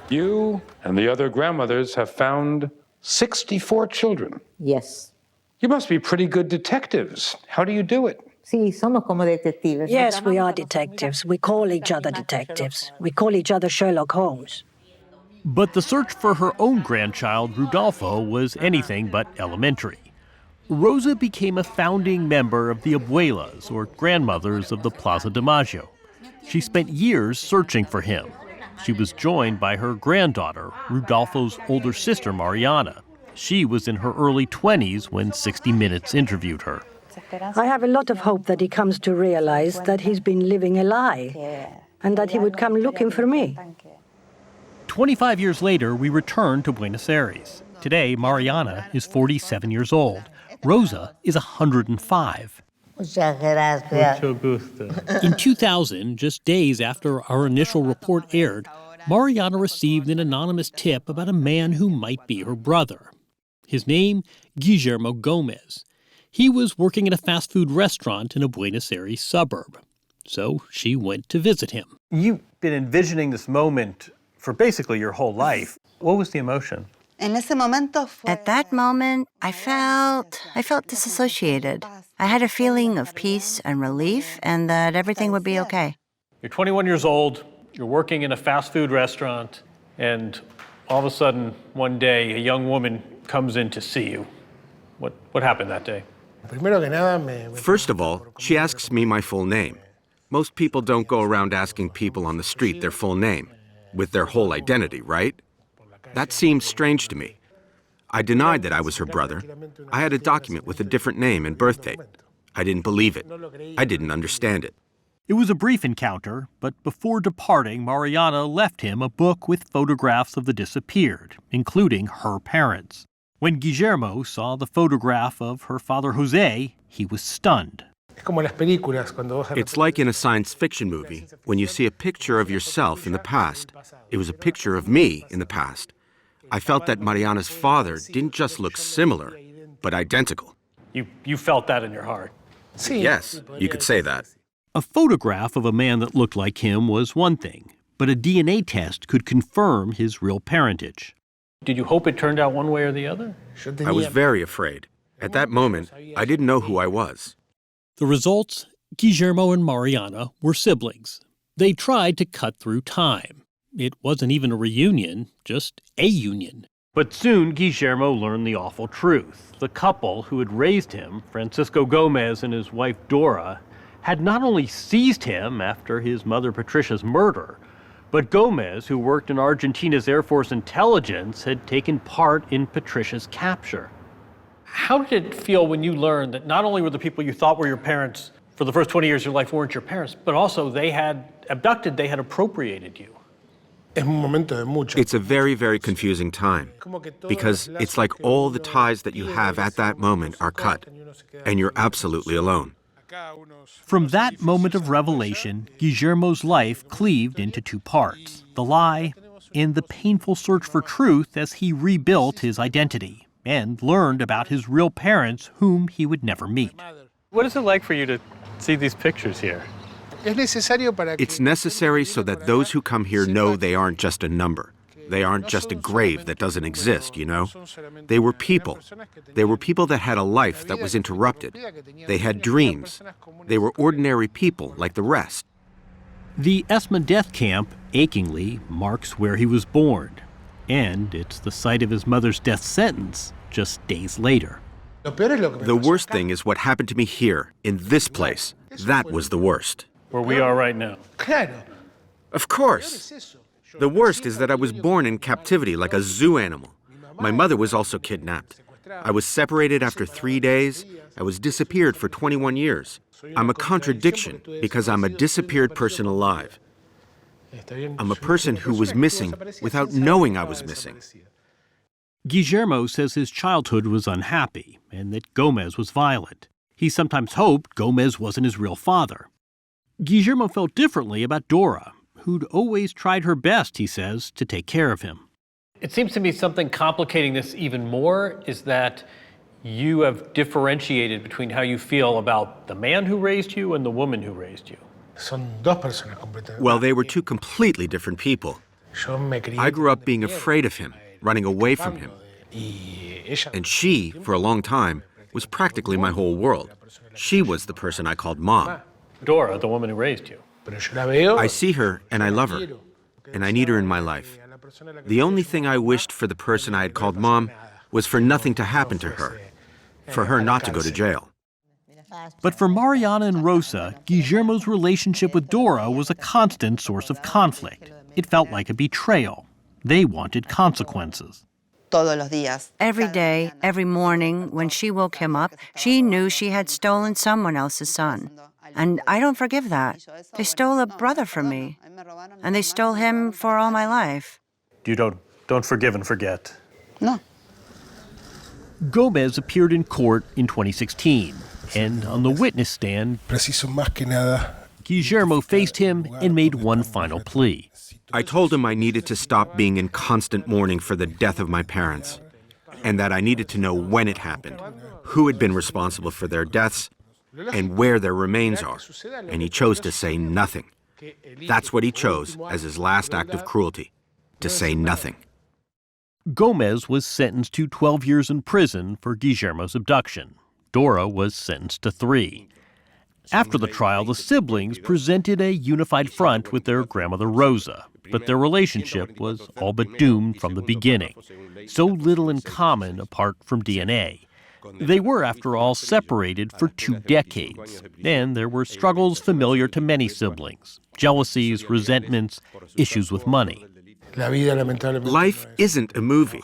You and the other grandmothers have found 64 children. Yes. You must be pretty good detectives. How do you do it? Sí, somos como detectives. Yes, we are detectives. We call each other detectives. We call each other Sherlock Holmes. But the search for her own grandchild, Rodolfo, was anything but elementary. Rosa became a founding member of the abuelas, or grandmothers of the Plaza de Mayo. She spent years searching for him. She was joined by her granddaughter, Rodolfo's older sister, Mariana. She was in her early 20s when 60 Minutes interviewed her. I have a lot of hope that he comes to realize that he's been living a lie and that he would come looking for me. 25 years later, we return to Buenos Aires. Today, Mariana is 47 years old. Rosa is 105. In 2000, just days after our initial report aired, Mariana received an anonymous tip about a man who might be her brother. His name, Guillermo Gomez. He was working at a fast food restaurant in a Buenos Aires suburb. So she went to visit him. You've been envisioning this moment for basically your whole life. What was the emotion? At that moment, I felt disassociated. I had a feeling of peace and relief and that everything would be okay. You're 21 years old, you're working in a fast food restaurant, and all of a sudden, one day, a young woman comes in to see you. What happened that day? First of all, she asks me my full name. Most people don't go around asking people on the street their full name, with their whole identity, right? That seemed strange to me. I denied that I was her brother. I had a document with a different name and birth date. I didn't believe it. I didn't understand it. It was a brief encounter, but before departing, Mariana left him a book with photographs of the disappeared, including her parents. When Guillermo saw the photograph of her father Jose, he was stunned. It's like in a science fiction movie, when you see a picture of yourself in the past. It was a picture of me in the past. I felt that Mariana's father didn't just look similar, but identical. You felt that in your heart? Yes, you could say that. A photograph of a man that looked like him was one thing, but a DNA test could confirm his real parentage. Did you hope it turned out one way or the other? I was very afraid. At that moment, I didn't know who I was. The results? Guillermo and Mariana were siblings. They tried to cut through time. It wasn't even a reunion, just a union. But soon Guillermo learned the awful truth. The couple who had raised him, Francisco Gomez and his wife Dora, had not only seized him after his mother Patricia's murder, but Gomez, who worked in Argentina's Air Force intelligence, had taken part in Patricia's capture. How did it feel when you learned that not only were the people you thought were your parents for the first 20 years of your life weren't your parents, but also they had abducted, they had appropriated you? It's a very, very confusing time, because it's like all the ties that you have at that moment are cut, and you're absolutely alone. From that moment of revelation, Guillermo's life cleaved into two parts, the lie and the painful search for truth as he rebuilt his identity and learned about his real parents whom he would never meet. What is it like for you to see these pictures here? It's necessary so that those who come here know they aren't just a number. They aren't just a grave that doesn't exist, you know? They were people. They were people that had a life that was interrupted. They had dreams. They were ordinary people like the rest. The Esma death camp, achingly, marks where he was born. And it's the site of his mother's death sentence just days later. The worst thing is what happened to me here, in this place. That was the worst. Where we are right now. Of course. The worst is that I was born in captivity like a zoo animal. My mother was also kidnapped. I was separated after 3 days. I was disappeared for 21 years. I'm a contradiction because I'm a disappeared person alive. I'm a person who was missing without knowing I was missing. Guillermo says his childhood was unhappy and that Gomez was violent. He sometimes hoped Gomez wasn't his real father. Guillermo felt differently about Dora, who'd always tried her best, he says, to take care of him. It seems to me something complicating this even more is that you have differentiated between how you feel about the man who raised you and the woman who raised you. Well, they were two completely different people. I grew up being afraid of him, running away from him. And she, for a long time, was practically my whole world. She was the person I called Mom. Dora, the woman who raised you. I see her and I love her, and I need her in my life. The only thing I wished for the person I had called Mom was for nothing to happen to her, for her not to go to jail. But for Mariana and Rosa, Guillermo's relationship with Dora was a constant source of conflict. It felt like a betrayal. They wanted consequences. Every day, every morning, when she woke him up, she knew she had stolen someone else's son. And I don't forgive that. They stole a brother from me, and they stole him for all my life. You don't forgive and forget. No. Gomez appeared in court in 2016, and on the witness stand, Guillermo faced him and made one final plea. I told him I needed to stop being in constant mourning for the death of my parents, and that I needed to know when it happened, who had been responsible for their deaths, and where their remains are. And he chose to say nothing. That's what he chose as his last act of cruelty, to say nothing. Gomez was sentenced to 12 years in prison for Guillermo's abduction. Dora was sentenced to 3. After the trial, the siblings presented a unified front with their grandmother Rosa, but their relationship was all but doomed from the beginning. So little in common apart from DNA. They were, after all, separated for 2 decades, and there were struggles familiar to many siblings: jealousies, resentments, issues with money. Life isn't a movie.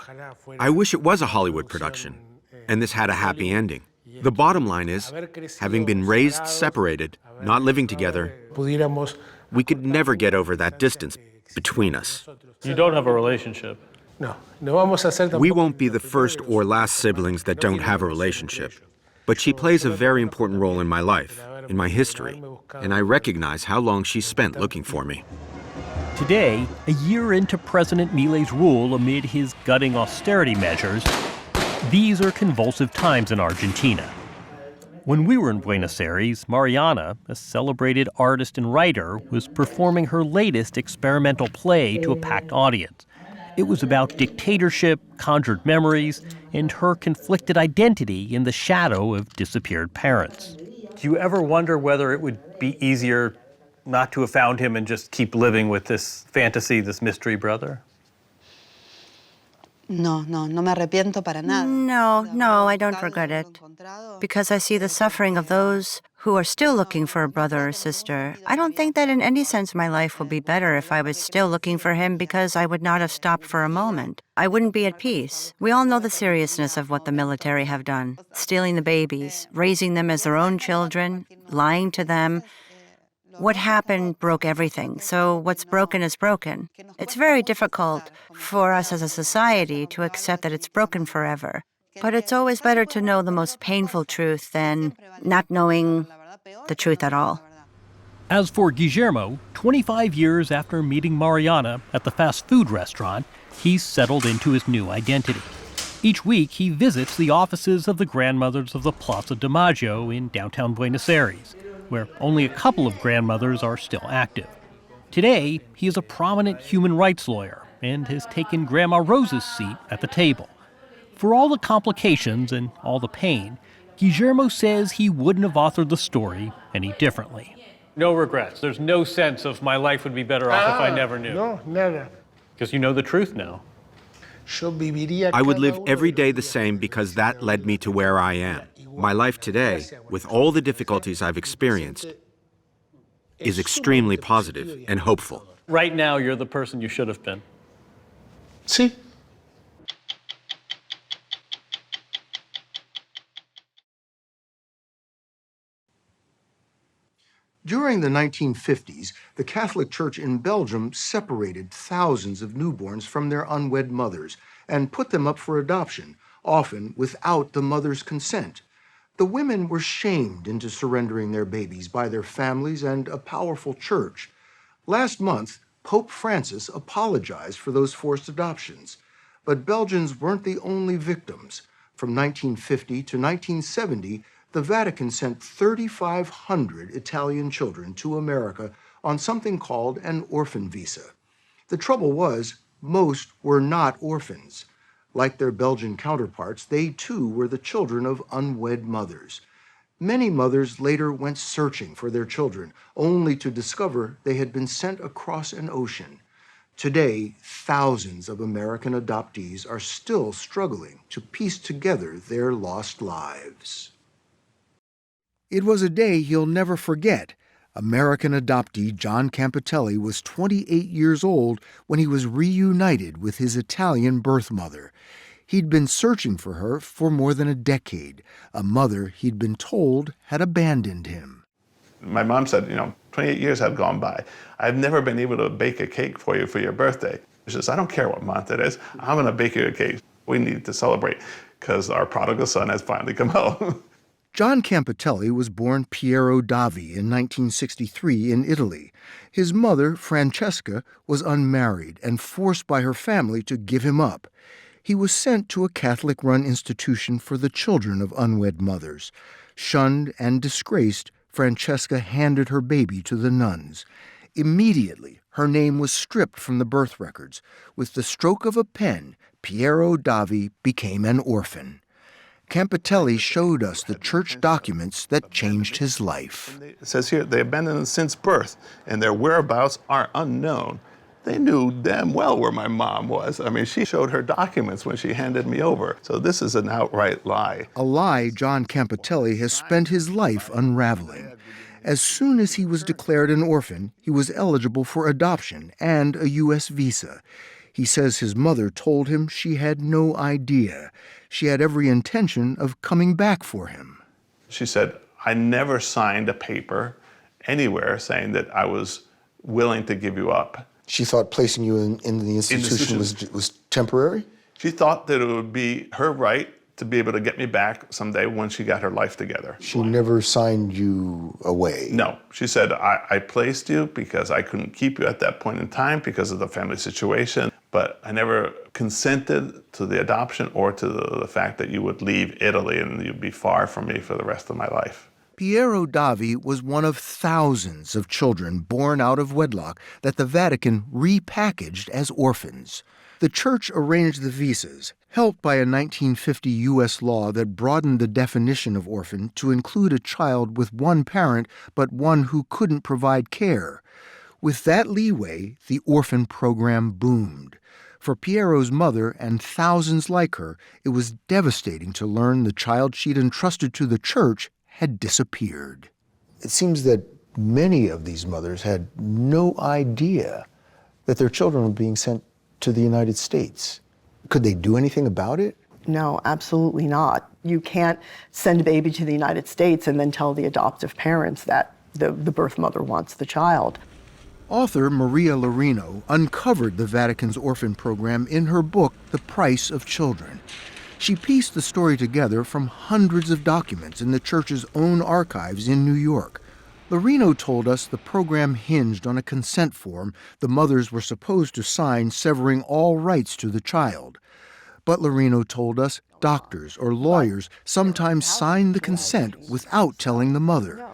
I wish it was a Hollywood production, and this had a happy ending. The bottom line is, having been raised separated, not living together, we could never get over that distance between us. You don't have a relationship. We won't be the first or last siblings that don't have a relationship. But she plays a very important role in my life, in my history, and I recognize how long she spent looking for me. Today, a year into President Milei's rule amid his gutting austerity measures, these are convulsive times in Argentina. When we were in Buenos Aires, Mariana, a celebrated artist and writer, was performing her latest experimental play to a packed audience. It was about dictatorship, conjured memories, and her conflicted identity in the shadow of disappeared parents. Do you ever wonder whether it would be easier not to have found him and just keep living with this fantasy, this mystery brother? No, I don't regret it. Because I see the suffering of those who are still looking for a brother or sister. I don't think that in any sense my life would be better if I was still looking for him, because I would not have stopped for a moment. I wouldn't be at peace. We all know the seriousness of what the military have done. Stealing the babies, raising them as their own children, lying to them. What happened broke everything, so what's broken is broken. It's very difficult for us as a society to accept that it's broken forever. But it's always better to know the most painful truth than not knowing the truth at all. As for Guillermo, 25 years after meeting Mariana at the fast food restaurant, he's settled into his new identity. Each week, he visits the offices of the grandmothers of the Plaza de Mayo in downtown Buenos Aires, where only a couple of grandmothers are still active. Today, he is a prominent human rights lawyer and has taken Grandma Rosa's seat at the table. For all the complications and all the pain, Guillermo says he wouldn't have authored the story any differently. No regrets. There's no sense of my life would be better off if I never knew. No, never. Because you know the truth now. I would live every day the same because that led me to where I am. My life today, with all the difficulties I've experienced, is extremely positive and hopeful. Right now, you're the person you should have been. Sí. During the 1950s, the Catholic Church in Belgium separated thousands of newborns from their unwed mothers and put them up for adoption, often without the mother's consent. The women were shamed into surrendering their babies by their families and a powerful church. Last month, Pope Francis apologized for those forced adoptions. But Belgians weren't the only victims. From 1950 to 1970, the Vatican sent 3,500 Italian children to America on something called an orphan visa. The trouble was, most were not orphans. Like their Belgian counterparts, they too were the children of unwed mothers. Many mothers later went searching for their children, only to discover they had been sent across an ocean. Today, thousands of American adoptees are still struggling to piece together their lost lives. It was a day he'll never forget. American adoptee John Campitelli was 28 years old when he was reunited with his Italian birth mother. He'd been searching for her for more than a decade, a mother he'd been told had abandoned him. My mom said, 28 years have gone by. I've never been able to bake a cake for you for your birthday. She says, I don't care what month it is. I'm going to bake you a cake. We need to celebrate because our prodigal son has finally come home. John Campitelli was born Piero Davi in 1963 in Italy. His mother, Francesca, was unmarried and forced by her family to give him up. He was sent to a Catholic-run institution for the children of unwed mothers. Shunned and disgraced, Francesca handed her baby to the nuns. Immediately, her name was stripped from the birth records. With the stroke of a pen, Piero Davi became an orphan. Campitelli showed us the church documents that changed his life. It says here, they abandoned him since birth, and their whereabouts are unknown. They knew damn well where my mom was. She showed her documents when she handed me over. So this is an outright lie. A lie John Campitelli has spent his life unraveling. As soon as he was declared an orphan, he was eligible for adoption and a U.S. visa. He says his mother told him she had no idea. She had every intention of coming back for him. She said, I never signed a paper anywhere saying that I was willing to give you up. She thought placing you in the institution was temporary? She thought that it would be her right to be able to get me back someday when she got her life together. She never signed you away? No. She said, I placed you because I couldn't keep you at that point in time because of the family situation, but I never consented to the adoption or to the fact that you would leave Italy and you'd be far from me for the rest of my life. Piero Davi was one of thousands of children born out of wedlock that the Vatican repackaged as orphans. The church arranged the visas, helped by a 1950 U.S. law that broadened the definition of orphan to include a child with one parent but one who couldn't provide care. With that leeway, the orphan program boomed. For Piero's mother and thousands like her, it was devastating to learn the child she'd entrusted to the church had disappeared. It seems that many of these mothers had no idea that their children were being sent to the United States. Could they do anything about it? No, absolutely not. You can't send a baby to the United States and then tell the adoptive parents that the birth mother wants the child. Author Maria Lorino uncovered the Vatican's orphan program in her book, The Price of Children. She pieced the story together from hundreds of documents in the church's own archives in New York. Lorino told us the program hinged on a consent form the mothers were supposed to sign severing all rights to the child. But Lorino told us doctors or lawyers sometimes signed the consent without telling the mother.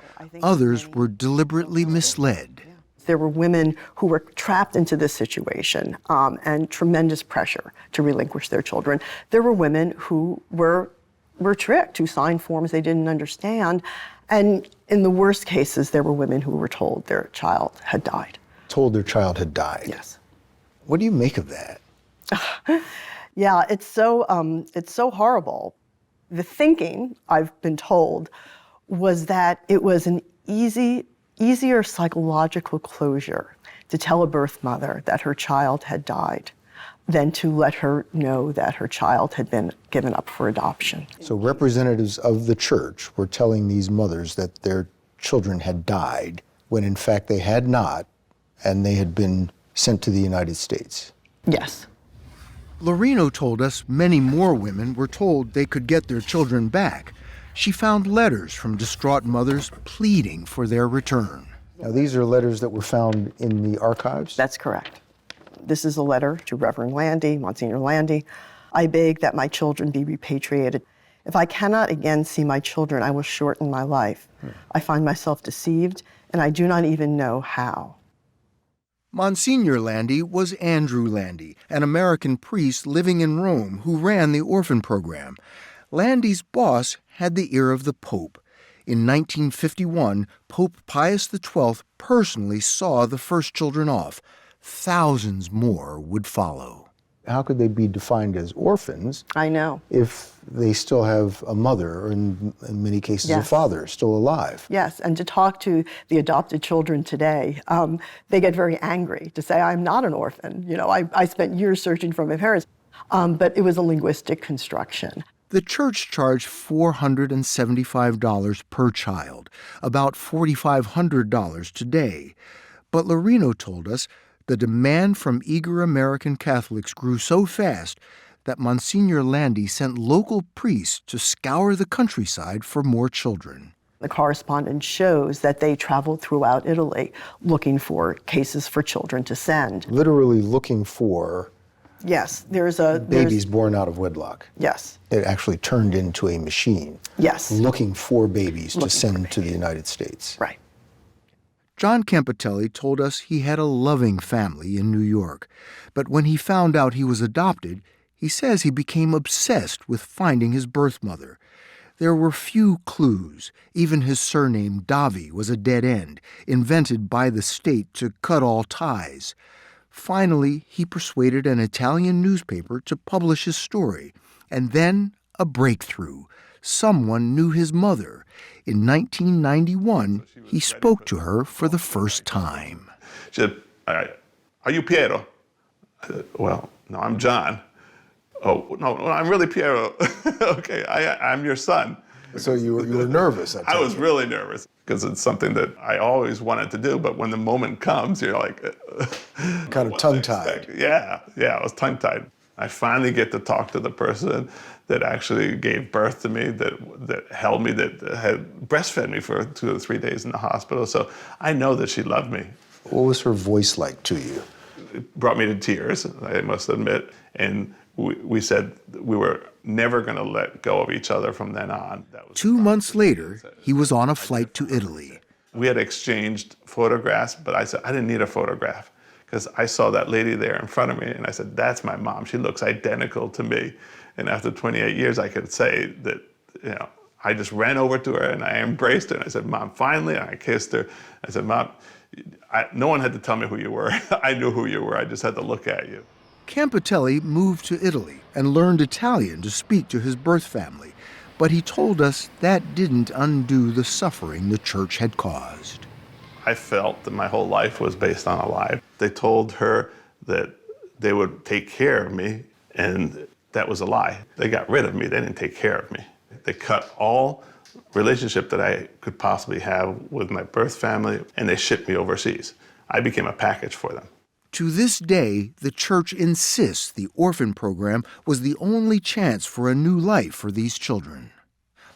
Others were deliberately misled. There were women who were trapped into this situation and tremendous pressure to relinquish their children. There were women who were tricked, who signed forms they didn't understand. And in the worst cases, there were women who were told their child had died. Told their child had died? Yes. What do you make of that? Yeah, it's so horrible. The thinking, I've been told, was that it was an easier psychological closure to tell a birth mother that her child had died than to let her know that her child had been given up for adoption. So representatives of the church were telling these mothers that their children had died when in fact they had not, and they had been sent to the United States. Yes. Lorino told us many more women were told they could get their children back. She found letters from distraught mothers pleading for their return. Now, these are letters that were found in the archives? That's correct. This is a letter to Reverend Landy, Monsignor Landy. I beg that my children be repatriated. If I cannot again see my children, I will shorten my life. I find myself deceived, and I do not even know how. Monsignor Landy was Andrew Landy, an American priest living in Rome who ran the orphan program. Landy's boss had the ear of the Pope. In 1951, Pope Pius XII personally saw the first children off. Thousands more would follow. How could they be defined as orphans? I know. If they still have a mother, or in many cases Yes. a father, still alive. Yes, and to talk to the adopted children today, they get very angry to say, I'm not an orphan. You know, I spent years searching for my parents, but it was a linguistic construction. The church charged $475 per child, about $4,500 today. But Lorino told us the demand from eager American Catholics grew so fast that Monsignor Landy sent local priests to scour the countryside for more children. The correspondence shows that they traveled throughout Italy looking for cases for children to send. Literally looking for Yes, babies born out of wedlock. Yes. It actually turned into a machine. Yes. Looking for babies to send to the United States. Right. John Campitelli told us he had a loving family in New York, but when he found out he was adopted, he says he became obsessed with finding his birth mother. There were few clues. Even his surname, Davi, was a dead end, invented by the state to cut all ties. Finally, he persuaded an Italian newspaper to publish his story, and then a breakthrough. Someone knew his mother. In 1991, he spoke to her for the first time. She said, are you Piero? I said, well, no, I'm John. Oh, no, I'm really Piero. Okay, I'm your son. So you were nervous. I was really nervous because it's something that I always wanted to do, but when the moment comes, you're like... kind of tongue-tied. Yeah, I was tongue-tied. I finally get to talk to the person that actually gave birth to me, that held me, that had breastfed me for 2 or 3 days in the hospital. So I know that she loved me. What was her voice like to you? It brought me to tears, I must admit. And we said we were never going to let go of each other from then on. 2 months later, he was on a flight to Italy. We had exchanged photographs, but I said, I didn't need a photograph because I saw that lady there in front of me and I said, that's my mom. She looks identical to me. And after 28 years, I could say that, you know, I just ran over to her and I embraced her and I said, Mom, finally, and I kissed her. I said, Mom, no one had to tell me who you were. I knew who you were. I just had to look at you. Campitelli moved to Italy and learned Italian to speak to his birth family, but he told us that didn't undo the suffering the church had caused. I felt that my whole life was based on a lie. They told her that they would take care of me, and that was a lie. They got rid of me. They didn't take care of me. They cut all relationship that I could possibly have with my birth family, and they shipped me overseas. I became a package for them. To this day, the church insists the orphan program was the only chance for a new life for these children.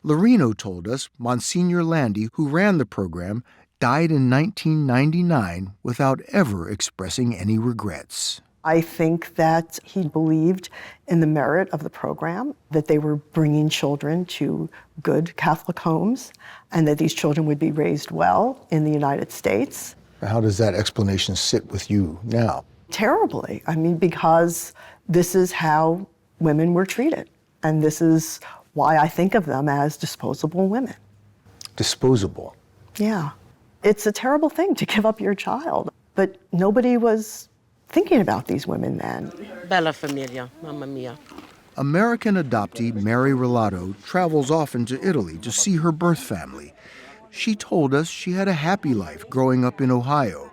Lorino told us Monsignor Landy, who ran the program, died in 1999 without ever expressing any regrets. I think that he believed in the merit of the program, that they were bringing children to good Catholic homes, and that these children would be raised well in the United States. How does that explanation sit with you now? Terribly. I mean, because this is how women were treated. And this is why I think of them as disposable women. Disposable? Yeah. It's a terrible thing to give up your child. But nobody was thinking about these women then. Bella familia, mamma mia. American adoptee Mary Relato travels often to Italy to see her birth family. She told us she had a happy life growing up in Ohio,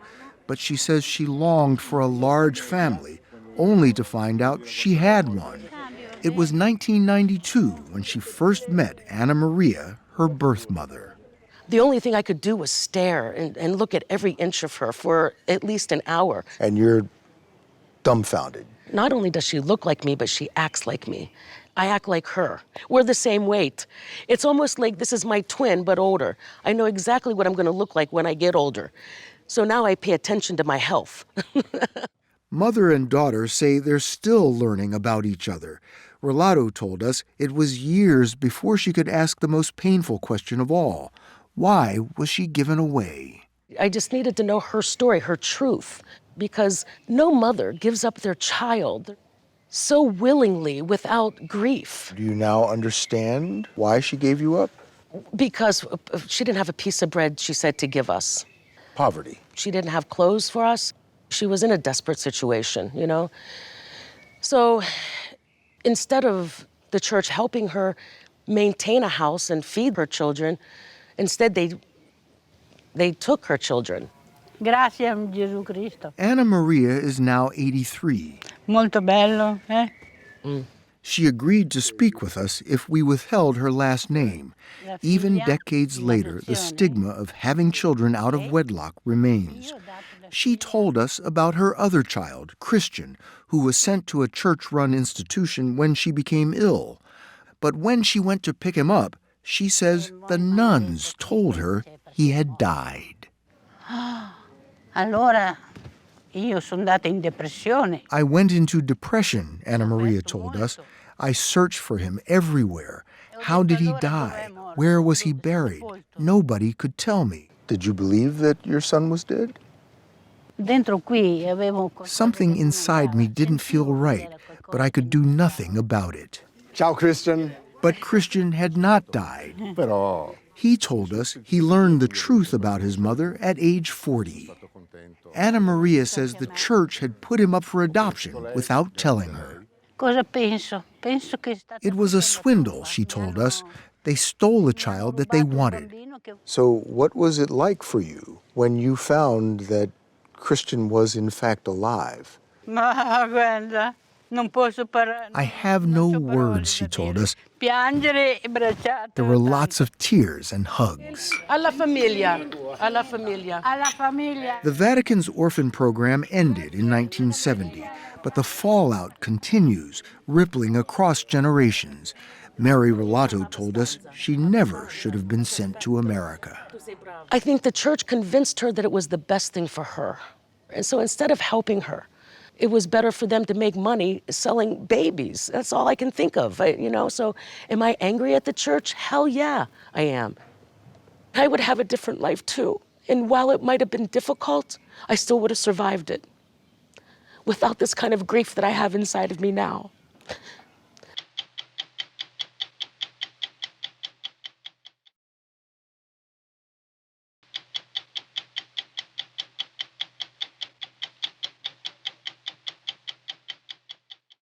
but she says she longed for a large family, only to find out she had one. It was 1992 when she first met Anna Maria, her birth mother. The only thing I could do was stare and look at every inch of her for at least an hour. And you're dumbfounded. Not only does she look like me, but she acts like me. I act like her. We're the same weight. It's almost like this is my twin, but older. I know exactly what I'm going to look like when I get older. So now I pay attention to my health. Mother and daughter say they're still learning about each other. Relato told us it was years before she could ask the most painful question of all. Why was she given away? I just needed to know her story, her truth, because no mother gives up their child so willingly without grief. Do you now understand why she gave you up? Because she didn't have a piece of bread, she said, to give us. Poverty. She didn't have clothes for us. She was in a desperate situation, you know? So instead of the church helping her maintain a house and feed her children, instead they took her children. Gracias, Gesù Cristo. Anna Maria is now 83. Molto bello, eh? She agreed to speak with us if we withheld her last name. Even decades later, the stigma of having children out of wedlock remains. She told us about her other child, Christian, who was sent to a church-run institution when she became ill. But when she went to pick him up, she says the nuns told her he had died. Allora, io sono andata in depressione. I went into depression, Anna Maria told us. I searched for him everywhere. How did he die? Where was he buried? Nobody could tell me. Did you believe that your son was dead? Something inside me didn't feel right, but I could do nothing about it. Ciao, Christian. But Christian had not died. Pero... He told us he learned the truth about his mother at age 40. Anna Maria says the church had put him up for adoption without telling her. It was a swindle, she told us. They stole a child that they wanted. So what was it like for you when you found that Christian was in fact alive? I have no words, she told us. There were lots of tears and hugs. Alla familia, alla familia. Alla familia. The Vatican's orphan program ended in 1970, but the fallout continues, rippling across generations. Mary Relato told us she never should have been sent to America. I think the church convinced her that it was the best thing for her. And so instead of helping her, it was better for them to make money selling babies. That's all I can think of, So am I angry at the church? Hell yeah, I am. I would have a different life too. And while it might have been difficult, I still would have survived it without this kind of grief that I have inside of me now.